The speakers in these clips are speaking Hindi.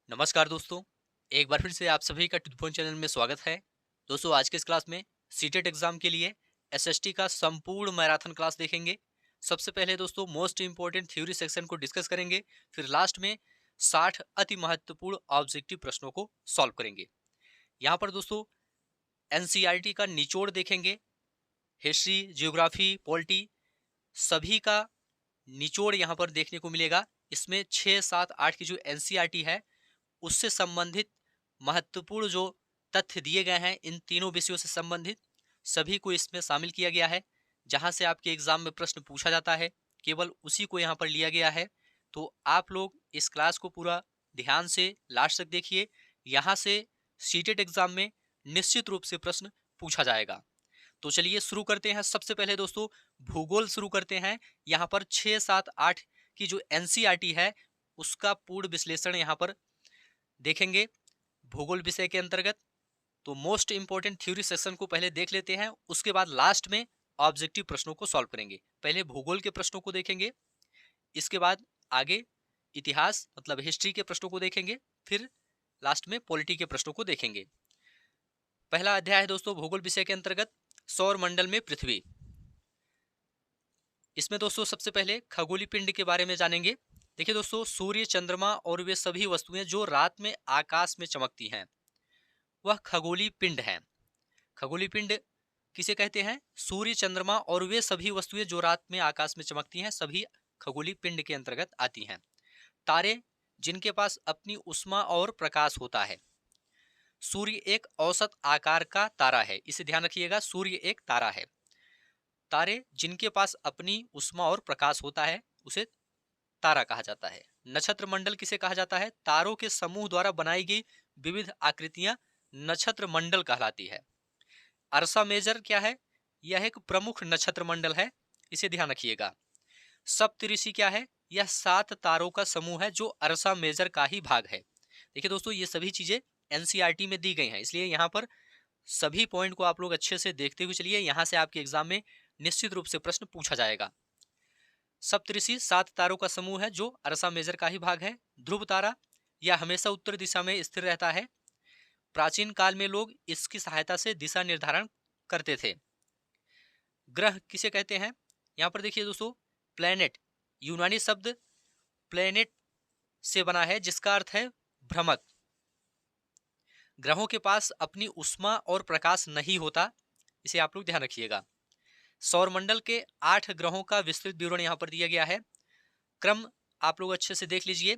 नमस्कार दोस्तों। एक बार फिर से आप सभी का टेलीफोन चैनल में स्वागत है। दोस्तों, आज के इस क्लास में सीटेट एग्जाम के लिए एसएसटी का संपूर्ण मैराथन क्लास देखेंगे। सबसे पहले दोस्तों मोस्ट इंपॉर्टेंट थ्योरी सेक्शन को डिस्कस करेंगे, फिर लास्ट में 60 अति महत्वपूर्ण ऑब्जेक्टिव प्रश्नों को सॉल्व करेंगे। यहाँ पर दोस्तों एनसीईआरटी का निचोड़ देखेंगे। हिस्ट्री, जियोग्राफी, पॉलिटी सभी का निचोड़ यहाँ पर देखने को मिलेगा। इसमें 6, 7, 8 की जो एनसीईआरटी है उससे संबंधित महत्वपूर्ण जो तथ्य दिए गए हैं, इन तीनों विषयों से संबंधित सभी को इसमें शामिल किया गया है। जहां से आपके एग्जाम में प्रश्न पूछा जाता है, केवल उसी को यहाँ पर लिया गया है। तो आप लोग इस क्लास को पूरा ध्यान से लास्ट तक देखिए। यहाँ से सीटेट एग्जाम में निश्चित रूप से प्रश्न पूछा जाएगा। तो चलिए शुरू करते हैं। सबसे पहले दोस्तों भूगोल शुरू करते हैं। यहाँ पर 6, 7, 8 की जो एनसीईआरटी है उसका पूर्ण विश्लेषण यहाँ पर देखेंगे भूगोल विषय के अंतर्गत। तो मोस्ट इंपोर्टेंट थ्योरी सेक्शन को पहले देख लेते हैं, उसके बाद लास्ट में ऑब्जेक्टिव प्रश्नों को सॉल्व करेंगे। पहले भूगोल के प्रश्नों को देखेंगे, इसके बाद आगे इतिहास मतलब हिस्ट्री के प्रश्नों को देखेंगे, फिर लास्ट में पॉलिटी के प्रश्नों को देखेंगे। पहला अध्याय है दोस्तों भूगोल विषय के अंतर्गत सौर मंडल में पृथ्वी। इसमें दोस्तों सबसे पहले खगोलीय पिंड के बारे में जानेंगे। देखिए दोस्तों, सूर्य, चंद्रमा और वे सभी वस्तुएं जो रात में आकाश में चमकती हैं वह खगोलीय पिंड है। खगोलीय पिंड किसे कहते हैं? सूर्य, चंद्रमा और वे सभी वस्तुएं जो रात में आकाश में चमकती हैं सभी खगोलीय पिंड के अंतर्गत आती हैं। तारे जिनके पास अपनी उष्मा और प्रकाश होता है। सूर्य एक औसत आकार का तारा है, इसे ध्यान रखिएगा, सूर्य एक तारा है। तारे जिनके पास अपनी उष्मा और प्रकाश होता है उसे तारा कहा जाता है। नक्षत्र मंडल किसे कहा जाता है? तारों के समूह द्वारा बनाई गई विविध आकृतियां नक्षत्र मंडल कहलाती है। अर्सा मेजर क्या है? यह एक प्रमुख नक्षत्र मंडल है, इसे ध्यान रखिएगा। सप्तऋषि क्या है? यह 7 तारों का समूह है जो अर्सा मेजर का ही भाग है। देखिए दोस्तों, ये सभी चीजें एनसीईआरटी में दी गई हैं, इसलिए यहाँ पर सभी पॉइंट को आप लोग अच्छे से देखते हुए चलिए। यहाँ से आपके एग्जाम में निश्चित रूप से प्रश्न पूछा जाएगा। सप्तऋषि 7 तारों का समूह है जो अर्सा मेजर का ही भाग है। ध्रुव तारा यह हमेशा उत्तर दिशा में स्थिर रहता है। प्राचीन काल में लोग इसकी सहायता से दिशा निर्धारण करते थे। ग्रह किसे कहते हैं? यहाँ पर देखिए दोस्तों, प्लेनेट यूनानी शब्द प्लेनेट से बना है जिसका अर्थ है भ्रमक। ग्रहों के पास अपनी उष्मा और प्रकाश नहीं होता, इसे आप लोग ध्यान रखिएगा। सौरमंडल के 8 ग्रहों का विस्तृत विवरण यहाँ पर दिया गया है। क्रम आप लोग अच्छे से देख लीजिए।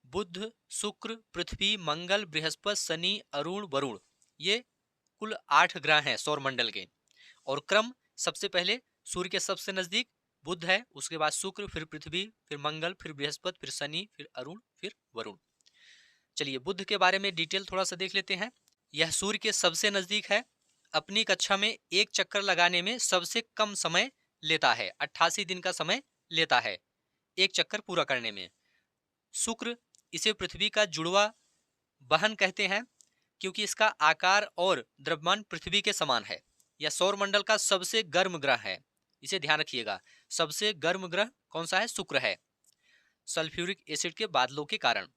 बुध, शुक्र, पृथ्वी, मंगल, बृहस्पति, शनि, अरुण, वरुण, ये कुल 8 ग्रह हैं सौरमंडल के। और क्रम सबसे पहले सूर्य के सबसे नजदीक बुध है, उसके बाद शुक्र, फिर पृथ्वी, फिर मंगल, फिर बृहस्पति, फिर शनि, फिर अरुण, फिर वरुण। चलिए बुध के बारे में डिटेल थोड़ा सा देख लेते हैं। यह सूर्य के सबसे नजदीक है। अपनी कक्षा में एक चक्कर लगाने में सबसे कम समय लेता है, 88 दिन का समय लेता है एक चक्कर पूरा करने में। शुक्र, इसे पृथ्वी का जुड़वा बहन कहते हैं क्योंकि इसका आकार और द्रव्यमान पृथ्वी के समान है। यह सौरमंडल का सबसे गर्म ग्रह है, इसे ध्यान रखिएगा। सबसे गर्म ग्रह कौन सा है? शुक्र है, सल्फ्यूरिक एसिड के बादलों के कारण।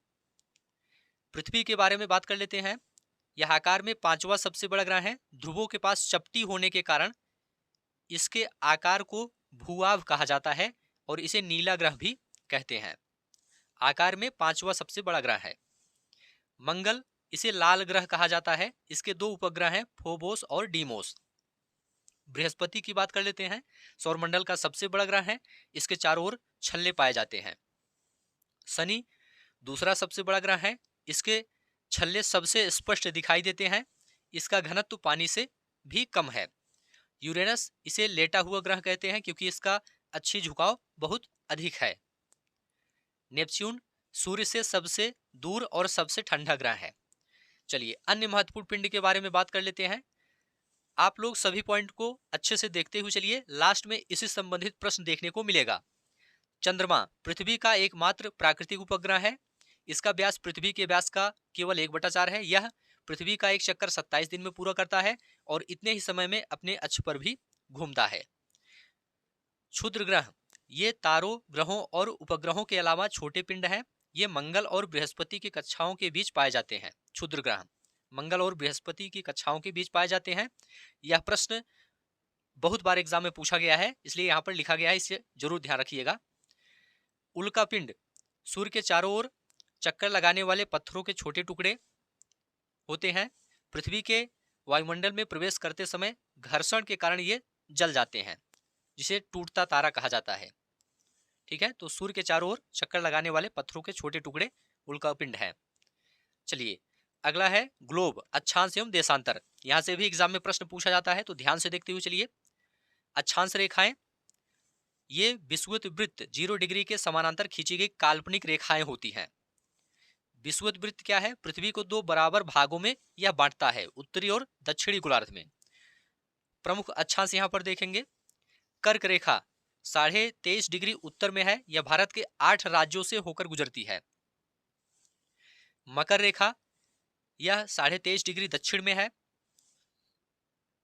पृथ्वी के बारे में बात कर लेते हैं। यह आकार में 5वां सबसे बड़ा ग्रह है। ध्रुवों के पास चपटी होने के कारण इसके आकार को भूआभ कहा जाता है और इसे नीला ग्रह भी कहते हैं। आकार में 5वां सबसे बड़ा ग्रह है। मंगल, इसे लाल ग्रह कहा जाता है। इसके 2 उपग्रह हैं, फोबोस और डीमोस। बृहस्पति की बात कर लेते हैं। सौरमंडल का सबसे बड़ा ग्रह है, इसके चारों ओर छल्ले पाए जाते हैं। शनि दूसरा सबसे बड़ा ग्रह है, इसके छल्ले सबसे स्पष्ट दिखाई देते हैं। इसका घनत्व पानी से भी कम है। यूरेनस, इसे लेटा हुआ ग्रह कहते हैं क्योंकि इसका अच्छी झुकाव बहुत अधिक है। नेपच्यून सूर्य से सबसे दूर और सबसे ठंडा ग्रह है। चलिए अन्य महत्वपूर्ण पिंड के बारे में बात कर लेते हैं। आप लोग सभी पॉइंट को अच्छे से देखते हुए चलिए, लास्ट में इसी संबंधित प्रश्न देखने को मिलेगा। चंद्रमा पृथ्वी का एकमात्र प्राकृतिक उपग्रह है। इसका व्यास पृथ्वी के व्यास का केवल 1/4 है। यह पृथ्वी का एक चक्कर 27 दिन में पूरा करता है और इतने ही समय में अपने अक्ष पर भी घूमता है। क्षुद्र ग्रह ये तारों, ग्रहों और उपग्रहों के अलावा छोटे पिंड हैं। ये मंगल और बृहस्पति की कक्षाओं के बीच पाए जाते हैं। क्षुद्र ग्रह मंगल और बृहस्पति की कक्षाओं के बीच पाए जाते हैं। यह प्रश्न बहुत बार एग्जाम में पूछा गया है, इसलिए यहाँ पर लिखा गया है, इसे जरूर ध्यान रखिएगा। उल्कापिंड सूर्य के चारों ओर चक्कर लगाने वाले पत्थरों के छोटे टुकड़े होते हैं। पृथ्वी के वायुमंडल में प्रवेश करते समय घर्षण के कारण ये जल जाते हैं, जिसे टूटता तारा कहा जाता है। ठीक है, तो सूर्य के चारों ओर चक्कर लगाने वाले पत्थरों के छोटे टुकड़े उल्कापिंड है। चलिए अगला है ग्लोब, अक्षांश एवं देशांतर। यहां से भी एग्जाम में प्रश्न पूछा जाता है, तो ध्यान से देखते हुए चलिए। अक्षांश रेखाएं ये विषुवत वृत्त 0 डिग्री के समानांतर खींची गई काल्पनिक रेखाएं होती हैं। विषुवत वृत्त क्या है? पृथ्वी को 2 बराबर भागों में यह बांटता है, उत्तरी और दक्षिणी गोलार्ध में। प्रमुख अक्षांश यहां पर देखेंगे। कर्क रेखा 23.5 डिग्री उत्तर में है, यह भारत के 8 राज्यों से होकर गुजरती है। मकर रेखा यह 23.5 डिग्री दक्षिण में है।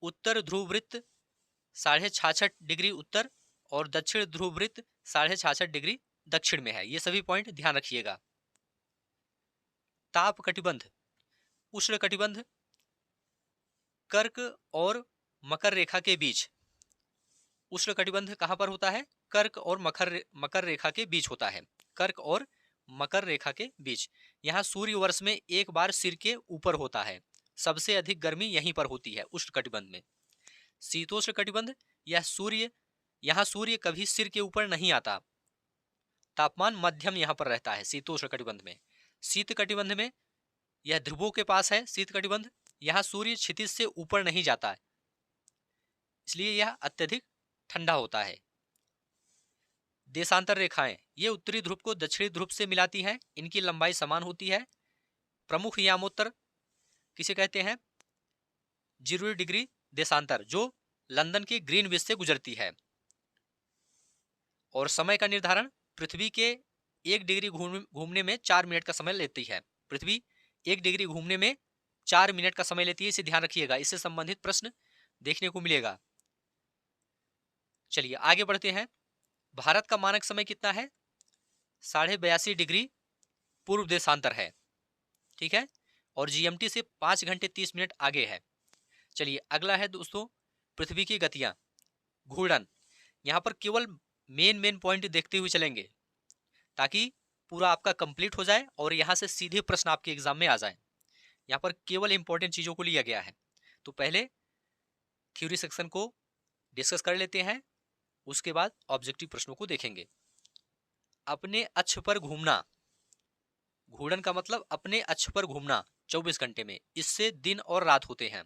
उत्तर ध्रुव वृत्त 66.5 डिग्री उत्तर और दक्षिण ध्रुव वृत्त 66.5 डिग्री दक्षिण में है। ये सभी पॉइंट ध्यान रखिएगा। ताप कटिबंध, उष्ण कटिबंध कर्क और मकर रेखा के बीच। उष्ण कटिबंध कहां पर होता है? कर्क और मकर रेखा के बीच होता है। कर्क और मकर रेखा के बीच। यहाँ सूर्य वर्ष में एक बार सिर के ऊपर होता है। सबसे अधिक गर्मी यहीं पर होती है उष्ण कटिबंध में। शीतोष्ण कटिबंध यहाँ सूर्य कभी सिर के ऊपर नहीं आता। तापमान मध्यम यहाँ पर रहता है शीतोष्ण कटिबंध में। शीत कटिबंध में यह ध्रुवों के पास है। शीत कटिबंध यहाँ सूर्य क्षितिज से ऊपर नहीं जाता है, इसलिए यह अत्यधिक ठंडा होता है। देशांतर रेखाएं ये उत्तरी ध्रुव को दक्षिणी ध्रुव से मिलाती हैं। इनकी लंबाई समान होती है। प्रमुख यामोत्तर किसे कहते हैं? 0 डिग्री देशांतर, जो लंदन के ग्रीनविच से गुजरती है। और समय का निर्धारण पृथ्वी के 1 डिग्री घूमने में 4 मिनट का समय लेती है। पृथ्वी 1 डिग्री घूमने में 4 मिनट का समय लेती है, इसे ध्यान रखिएगा। इससे संबंधित प्रश्न देखने को मिलेगा। चलिए आगे बढ़ते हैं। भारत का मानक समय कितना है? 82.5 डिग्री पूर्व देशांतर है। ठीक है, और जीएमटी से 5 घंटे 30 मिनट आगे है। चलिए अगला है दोस्तों पृथ्वी की गतियां, घूर्णन। यहां पर केवल मेन पॉइंट देखते हुए चलेंगे ताकि पूरा आपका कंप्लीट हो जाए और यहां से सीधे प्रश्न आपके एग्जाम में आ जाए। यहां पर केवल इंपॉर्टेंट चीजों को लिया गया है। तो पहले थ्योरी सेक्शन को डिस्कस कर लेते हैं, उसके बाद ऑब्जेक्टिव प्रश्नों को देखेंगे। अपने अक्ष पर घूमना, घूर्णन का मतलब अपने अक्ष पर घूमना 24 घंटे में, इससे दिन और रात होते हैं।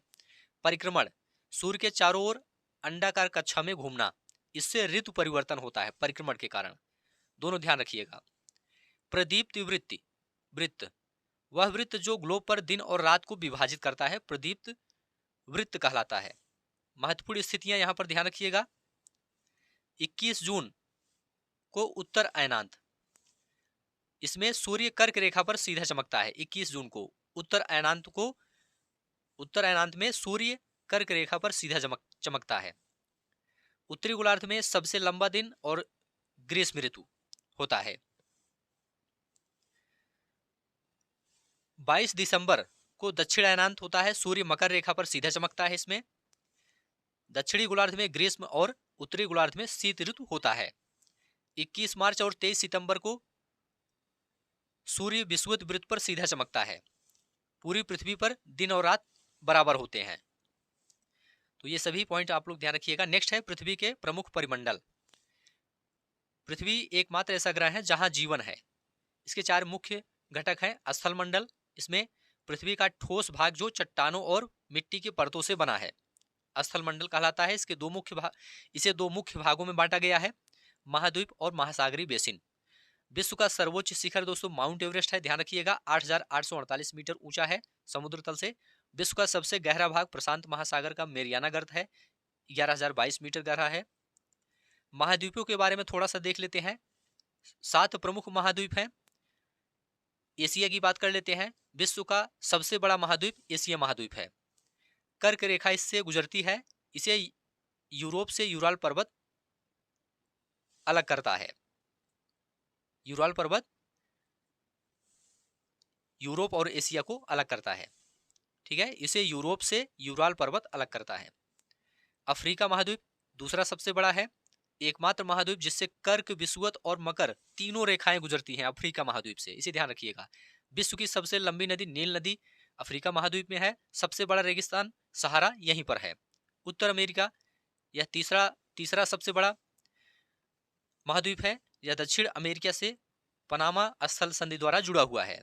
परिक्रमण, सूर्य के चारों ओर अंडाकार कक्षा में घूमना, इससे ऋतु परिवर्तन होता है परिक्रमण के कारण। दोनों ध्यान रखिएगा। प्रदीप्त वृत्त, वह वृत्त जो ग्लोब पर दिन और रात को विभाजित करता है, प्रदीप्त वृत्त कहलाता है। महत्वपूर्ण स्थितियां यहां पर ध्यान रखिएगा। 21 जून को उत्तर अयनांत, इसमें सूर्य कर्क रेखा पर सीधा चमकता है। 21 जून को उत्तर अयनांत में सूर्य कर्क रेखा पर सीधा चमकता है। उत्तरी गोलार्ध में सबसे लंबा दिन और ग्रीष्म ऋतु होता है। 22 दिसंबर को दक्षिण अयनांत होता है, सूर्य मकर रेखा पर सीधा चमकता है। इसमें दक्षिणी गोलार्ध में ग्रीष्म और उत्तरी गोलार्ध में शीत ऋतु होता है। 21 मार्च और 23 सितंबर को सूर्य विषुवत वृत्त पर सीधा चमकता है। पूरी पृथ्वी पर दिन और रात बराबर होते हैं। तो ये सभी पॉइंट आप लोग ध्यान रखिएगा। नेक्स्ट है पृथ्वी के प्रमुख परिमंडल। पृथ्वी एकमात्र ऐसा ग्रह है जहां जीवन है। इसके 4 मुख्य घटक हैं। स्थल मंडल, इसमें पृथ्वी का ठोस भाग जो चट्टानों और मिट्टी की परतों से बना है, स्थल मंडल कहलाता है। इसे 2 मुख्य भागों में बांटा गया है, महाद्वीप और महासागरीय बेसिन। विश्व का सर्वोच्च शिखर दोस्तों माउंट एवरेस्ट है, ध्यान रखिएगा। 8,848 मीटर ऊंचा है समुद्र तल से। विश्व का सबसे गहरा भाग प्रशांत महासागर का मेरियाना गर्त है, 11,022 मीटर गहरा है। महाद्वीपों के बारे में थोड़ा सा देख लेते हैं। 7 प्रमुख महाद्वीप हैं। एशिया की बात कर लेते हैं। विश्व का सबसे बड़ा महाद्वीप एशिया महाद्वीप है। कर्क रेखा इससे गुजरती है, इसे यूरोप से यूराल पर्वत अलग करता है। यूराल पर्वत यूरोप और एशिया को अलग करता है। ठीक है, इसे यूरोप से यूराल पर्वत अलग करता है। अफ्रीका महाद्वीप दूसरा सबसे बड़ा है, एकमात्र महाद्वीप जिससे कर्क, विषुवत और मकर तीनों रेखाएं गुजरती हैं अफ्रीका महाद्वीप से, इसे ध्यान रखिएगा। विश्व की सबसे लंबी नदी नील नदी अफ्रीका महाद्वीप में है। सबसे बड़ा रेगिस्तान सहारा यहीं पर है। उत्तर अमेरिका यह तीसरा तीसरा सबसे बड़ा महाद्वीप है। यह दक्षिण अमेरिका से पनामा स्थल संधि द्वारा जुड़ा हुआ है।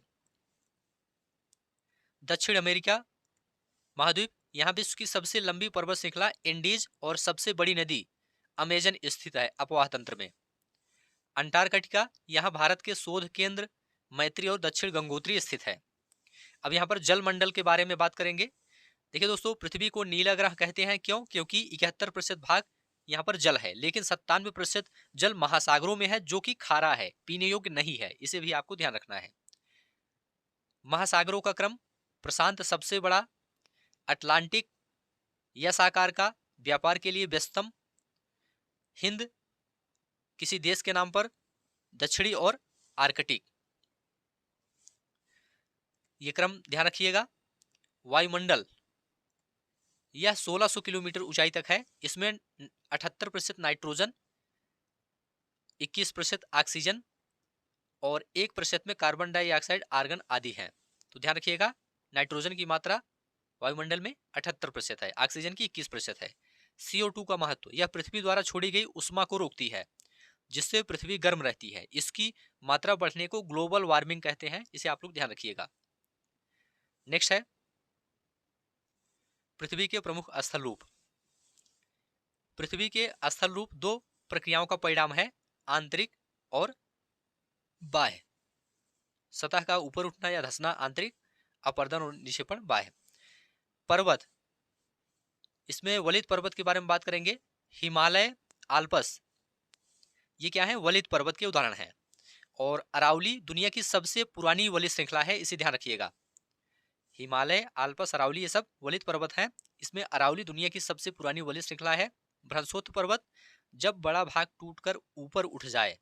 दक्षिण अमेरिका महाद्वीप, यहाँ विश्व की सबसे लंबी पर्वत श्रृंखला एंडीज और सबसे बड़ी नदी अमेजन स्थित है अपवाह तंत्र में। अंटार्कटिका, यहाँ भारत के शोध केंद्र मैत्री और दक्षिण गंगोत्री स्थित है। अब यहाँ पर जल मंडल के बारे में बात करेंगे। देखिए दोस्तों, पृथ्वी को नीला ग्रह कहते हैं, क्यों? क्योंकि 71% भाग यहाँ पर जल है, लेकिन 97% जल महासागरों में है जो कि खारा है, पीने योग्य नहीं है। इसे भी आपको ध्यान रखना है। महासागरों का क्रम, प्रशांत सबसे बड़ा, अटलांटिक यस आकार का, व्यापार के लिए व्यस्तम, हिंद किसी देश के नाम पर, दक्षिणी और आर्कटिक। ये क्रम ध्यान रखिएगा। वायुमंडल यह 1600 किलोमीटर ऊंचाई तक है। इसमें 78% नाइट्रोजन, 21% ऑक्सीजन और 1% में कार्बन डाइऑक्साइड, आर्गन आदि हैं। तो ध्यान रखिएगा, नाइट्रोजन की मात्रा वायुमंडल में 78% है, ऑक्सीजन की 21% है। CO2 का महत्व, यह पृथ्वी द्वारा छोड़ी गई उष्मा को रोकती है, जिससे पृथ्वी गर्म रहती है। इसकी मात्रा बढ़ने को ग्लोबल वार्मिंग कहते हैं, इसे आप लोग ध्यान रखिएगा। नेक्स्ट है पृथ्वी के प्रमुख स्थल रूप। पृथ्वी के स्थल रूप दो प्रक्रियाओं का परिणाम है, आंतरिक और बाह्य। सतह का ऊपर उठना या धंसना आंतरिक, अपरदन और निक्षेपण बाह्य। पर्वत, इसमें वलित पर्वत के बारे में बात करेंगे। हिमालय, आल्प्स, ये क्या है? वलित पर्वत के उदाहरण हैं। और अरावली दुनिया की सबसे पुरानी वलित श्रृंखला है, इसे ध्यान रखिएगा। हिमालय, आल्प्स, अरावली ये सब वलित पर्वत हैं। इसमें अरावली दुनिया की सबसे पुरानी वलित श्रृंखला है। भ्रंशोत्तर पर्वत, जब बड़ा भाग टूटकर ऊपर उठ जाए,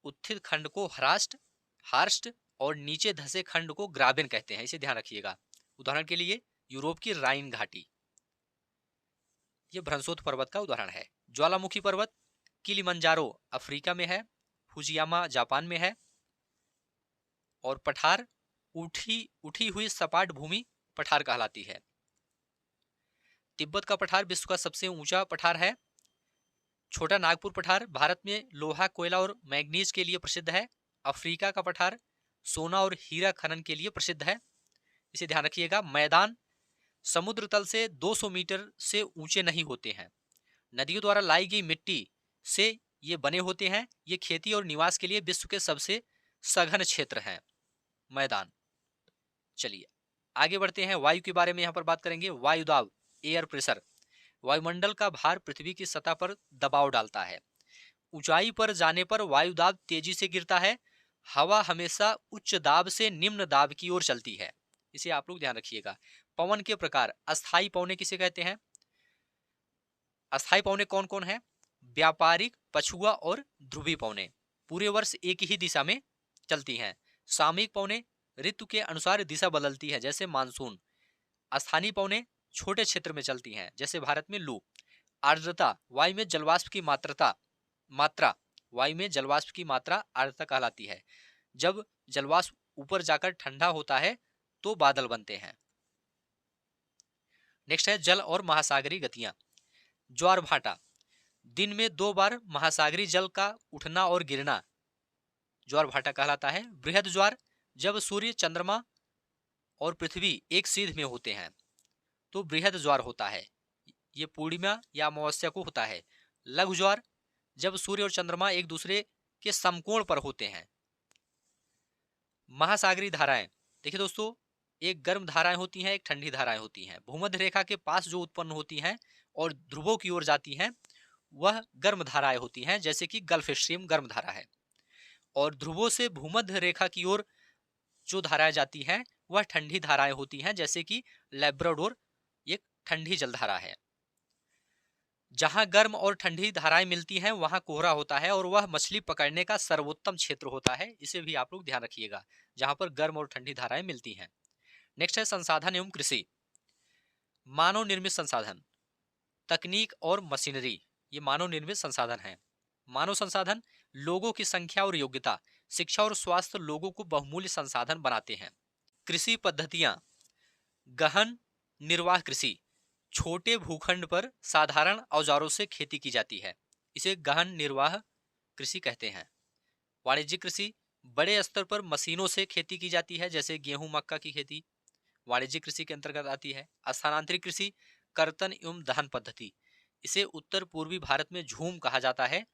उत्थित खंड को हरास्ट, हार्स्ट और नीचे धसे खंड को ग्राबेन कहते हैं, इसे ध्यान रखिएगा। उदाहरण के लिए यूरोप की राइन घाटी, यह भ्रंशोत्तर पर्वत का उदाहरण है। ज्वालामुखी पर्वत, किलिमंजारो अफ्रीका में है, फुजियामा जापान में है। और पठार, उठी हुई सपाट भूमि पठार कहलाती है। तिब्बत का पठार विश्व का सबसे ऊंचा पठार है। छोटा नागपुर पठार भारत में लोहा, कोयला और मैग्नीज के लिए प्रसिद्ध है। अफ्रीका का पठार सोना और हीरा खनन के लिए प्रसिद्ध है, इसे ध्यान रखिएगा। मैदान समुद्र तल से 200 मीटर से ऊंचे नहीं होते हैं। नदियों द्वारा लाई गई मिट्टी से ये बने होते हैं। ये खेती और निवास के लिए विश्व के सबसे सघन क्षेत्र हैं मैदान। चलिए आगे बढ़ते हैं। वायु के बारे में यहाँ पर बात करेंगे। वायुदाब, एयर प्रेशर, वायुमंडल का भार पृथ्वी की सतह पर दबाव डालता है। ऊंचाई पर जाने पर वायुदाब तेजी से गिरता है। हवा हमेशा उच्च दाब से निम्न दाब की ओर चलती है, इसे आप लोग ध्यान रखिएगा। पवन के प्रकार, अस्थायी पवने किसे कहते हैं? अस्थायी पवने कौन कौन है? व्यापारिक, पछुआ और ध्रुवी पवने पूरे वर्ष एक ही दिशा में चलती हैं। सामयिक पवने ऋतु के अनुसार दिशा बदलती है, जैसे मानसून। स्थानीय पवने छोटे क्षेत्र में चलती हैं, जैसे भारत में लू। आर्द्रता, वायु में जलवाष्प की मात्रा वायु में जलवाष्प की मात्रा आर्द्रता कहलाती है। जब जलवाष्प ऊपर जाकर ठंडा होता है तो बादल बनते हैं। नेक्स्ट है जल और महासागरीय गतियां। ज्वार भाटा, दिन में 2 बार महासागरीय जल का उठना और गिरना ज्वार भाटा कहलाता है। बृहद ज्वार, जब सूर्य, चंद्रमा और पृथ्वी एक सीध में होते हैं तो बृहद ज्वार होता है। ये पूर्णिमा या अमावस्या को होता है। लघु ज्वार, जब सूर्य और चंद्रमा एक दूसरे के समकोण पर होते हैं। महासागरीय धाराएं, देखिए दोस्तों, एक गर्म धाराएं होती हैं, एक ठंडी धाराएं होती हैं। भूमध्य रेखा के पास जो उत्पन्न होती हैं और ध्रुवों की ओर जाती हैं वह गर्म धाराएं होती हैं, जैसे कि गल्फ स्ट्रीम गर्म धारा है। और ध्रुवों से भूमध्य रेखा की ओर जो धाराएं जाती हैं वह ठंडी धाराएं होती हैं, जैसे कि लैब्राडोर एक ठंडी जलधारा है। जहां गर्म और ठंडी धाराएं मिलती हैं वहां कोहरा होता है और वह मछली पकड़ने का सर्वोत्तम क्षेत्र होता है। इसे भी आप लोग ध्यान रखिएगा, जहां पर गर्म और ठंडी धाराएं मिलती हैं। नेक्स्ट है संसाधन एवं कृषि। मानव निर्मित संसाधन, तकनीक और मशीनरी, ये मानव निर्मित संसाधन है। मानव संसाधन, लोगों की संख्या और योग्यता, शिक्षा और स्वास्थ्य लोगों को बहुमूल्य संसाधन बनाते हैं। कृषि पद्धतियां, गहन निर्वाह कृषि, छोटे भूखंड पर साधारण औजारों से खेती की जाती है, इसे गहन निर्वाह कृषि कहते हैं। वाणिज्यिक कृषि, बड़े स्तर पर मशीनों से खेती की जाती है, जैसे गेहूं मक्का की खेती वाणिज्यिक कृषि के अंतर्गत आती है। स्थानांतरित कृषि, कर्तन एवं दहन पद्धति, इसे उत्तर पूर्वी भारत में झूम कहा जाता है।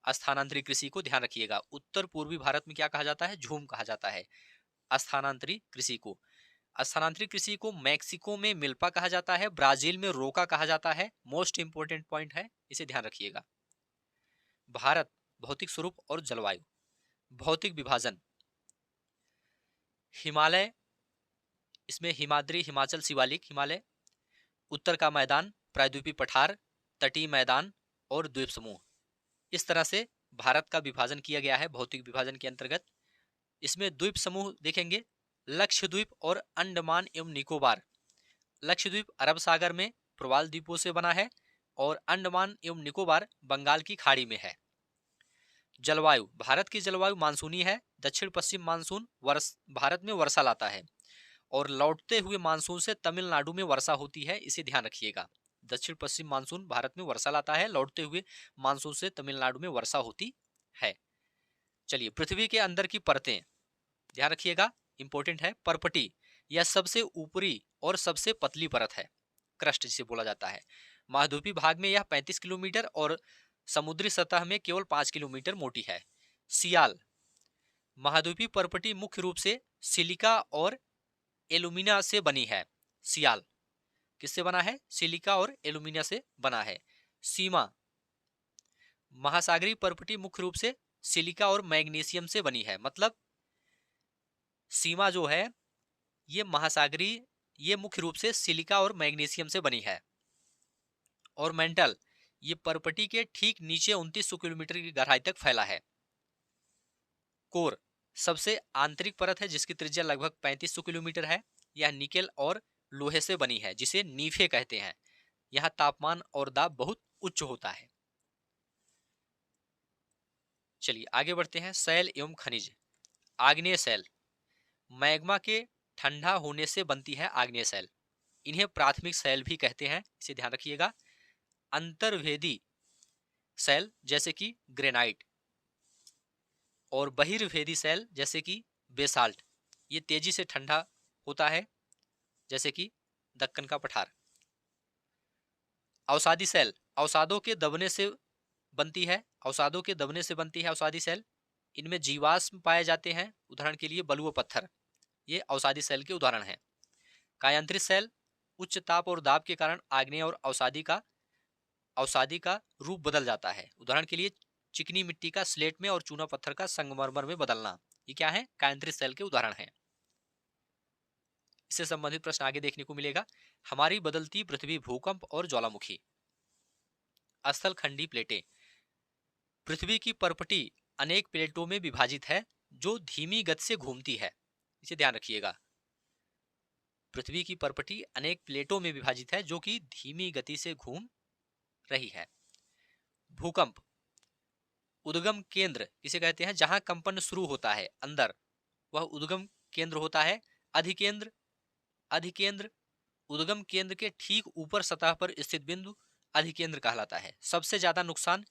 स्थानांतरित कृषि को ध्यान रखिएगा, उत्तर पूर्वी भारत में क्या कहा जाता है, झूम कहा जाता है स्थानांतरित कृषि को। स्थानांतरित कृषि को मैक्सिको में मिल्पा कहा जाता है, ब्राजील में रोका कहा जाता है। मोस्ट इंपोर्टेंट पॉइंट है, इसे ध्यान रखिएगा। भारत, भौतिक स्वरूप और जलवायु। भौतिक विभाजन, हिमालय, इसमें हिमाद्री, हिमाचल, शिवालिक हिमालय, उत्तर का मैदान, प्रायद्वीपीय पठार, तटीय मैदान और द्वीप समूह। इस तरह से भारत का विभाजन किया गया है भौतिक विभाजन के अंतर्गत। इसमें द्वीप समूह देखेंगे, लक्षद्वीप और अंडमान एवं निकोबार। लक्षद्वीप अरब सागर में प्रवाल द्वीपों से बना है और अंडमान एवं निकोबार बंगाल की खाड़ी में है। जलवायु, भारत की जलवायु मानसूनी है। दक्षिण पश्चिम मानसून भारत में वर्षा लाता है और लौटते हुए मानसून से तमिलनाडु में वर्षा होती है, इसे ध्यान रखिएगा। दक्षिण पश्चिम मानसून भारत में वर्षा लाता है, लौटते हुए मानसून से तमिलनाडु में वर्षा होती है। चलिए, पृथ्वी के अंदर की परतें ध्यान रखिएगा, इंपॉर्टेंट है। पर्पटी, यह सबसे ऊपरी और सबसे पतली परत है, क्रस्ट जिसे बोला जाता है। महाद्वीपीय भाग में यह 35 किलोमीटर और समुद्री सतह में केवल 5 किलोमीटर मोटी है। सियाल, महाद्वीपीय पर्पटी मुख्य रूप से सिलिका और एल्यूमिना से बनी है। सियाल किससे बना है, सिलिका और एल्यूमिना से बना है। सीमा, महासागरीय पर्पटी मुख्य रूप से सिलिका और मैग्नीशियम से बनी है। मतलब सीमा जो है ये महासागरीय, ये मुख्य रूप से सिलिका और मैग्नीशियम से बनी है। और मेंटल, ये पर्पटी के ठीक नीचे 2900 किलोमीटर की गहराई तक फैला है। कोर, सबसे आंतरिक परत है जिसकी त्रिज्या लगभग 3500 किलोमीटर है। यह निकेल और लोहे से बनी है, जिसे नीफे कहते हैं। यहाँ तापमान और दाब बहुत उच्च होता है। चलिए आगे बढ़ते हैं। शैल एवं खनिज। आग्नेय शैल, मैग्मा के ठंडा होने से बनती है आग्नेय शैल, इन्हें प्राथमिक शैल भी कहते हैं, इसे ध्यान रखिएगा। अंतर्वेदी शैल जैसे कि ग्रेनाइट और बहिर्वेदी शैल जैसे कि बेसाल्ट, ये तेजी से ठंडा होता है, जैसे कि दक्कन का पठार। अवसादी शैल, अवसादों के दबने से बनती है, अवसादों के दबने से बनती है अवसादी शैल। इनमें जीवाश्म पाए जाते हैं, उदाहरण के लिए बलुआ पत्थर, ये अवसादी शैल के उदाहरण हैं। कायांतरित शैल, उच्च ताप और दाब के कारण आग्नेय और अवसादी का रूप बदल जाता है, उदाहरण के लिए चिकनी मिट्टी का स्लेट में और चूना पत्थर का संगमरमर में बदलना, ये क्या है, कायांतरित शैल के उदाहरण हैं। इससे संबंधित प्रश्न आगे देखने को मिलेगा। हमारी बदलती पृथ्वी, भूकंप और ज्वालामुखी। स्थल खंडी प्लेटें, पृथ्वी की पर्पटी अनेक प्लेटों में विभाजित है जो धीमी गति से घूमती है, इसे ध्यान रखिएगा। पृथ्वी की पर्पटी अनेक प्लेटों में विभाजित है जो कि धीमी गति से घूम रही है। भूकंप, उद्गम केंद्र किसे कहते हैं, जहां कंपन शुरू होता है अंदर, वह उद्गम केंद्र होता है। अधिकेंद्र उद्गम केंद्र के ठीक ऊपर सतह पर स्थित बिंदु अधिकेंद्र कहलाता है। सबसे ज्यादा नुकसान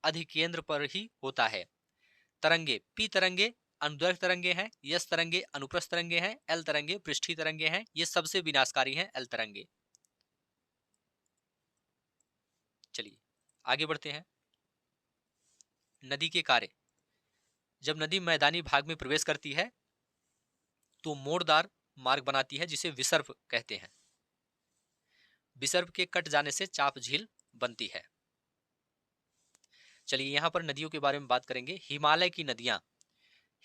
अधिकेंद्र पर ही होता है। तरंगे, पी तरंगे अनुदैर्घ्य तरंगे हैं, यस तरंगे अनुप्रस्थ तरंगे हैं, एल तरंगे पृष्ठीय तरंगे हैं, ये सबसे विनाशकारी हैं एल तरंगे। चलिए आगे बढ़ते हैं। नदी के कार्य, जब नदी मैदानी भाग में प्रवेश करती है तो मोड़दार मार्ग बनाती है जिसे विसर्प कहते हैं। विसर्प के कट जाने से चाप झील बनती है। चलिए यहां पर नदियों के बारे में बात करेंगे। हिमालय की नदियां,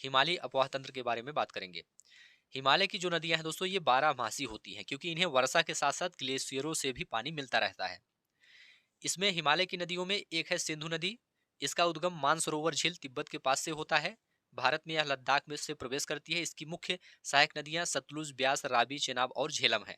हिमालय अपवाह तंत्र के बारे में बात करेंगे। हिमालय की जो नदियां हैं दोस्तों, ये 12 मासी होती हैं क्योंकि इन्हें वर्षा के साथ साथ ग्लेशियरों से भी पानी मिलता रहता है। इसमें हिमालय की नदियों में एक है सिंधु नदी। इसका उद्गम मानसरोवर झील तिब्बत के पास से होता है। भारत में यह लद्दाख में से प्रवेश करती है। इसकी मुख्य सहायक नदियां सतलुज, ब्यास, रावी, चेनाब और झेलम है।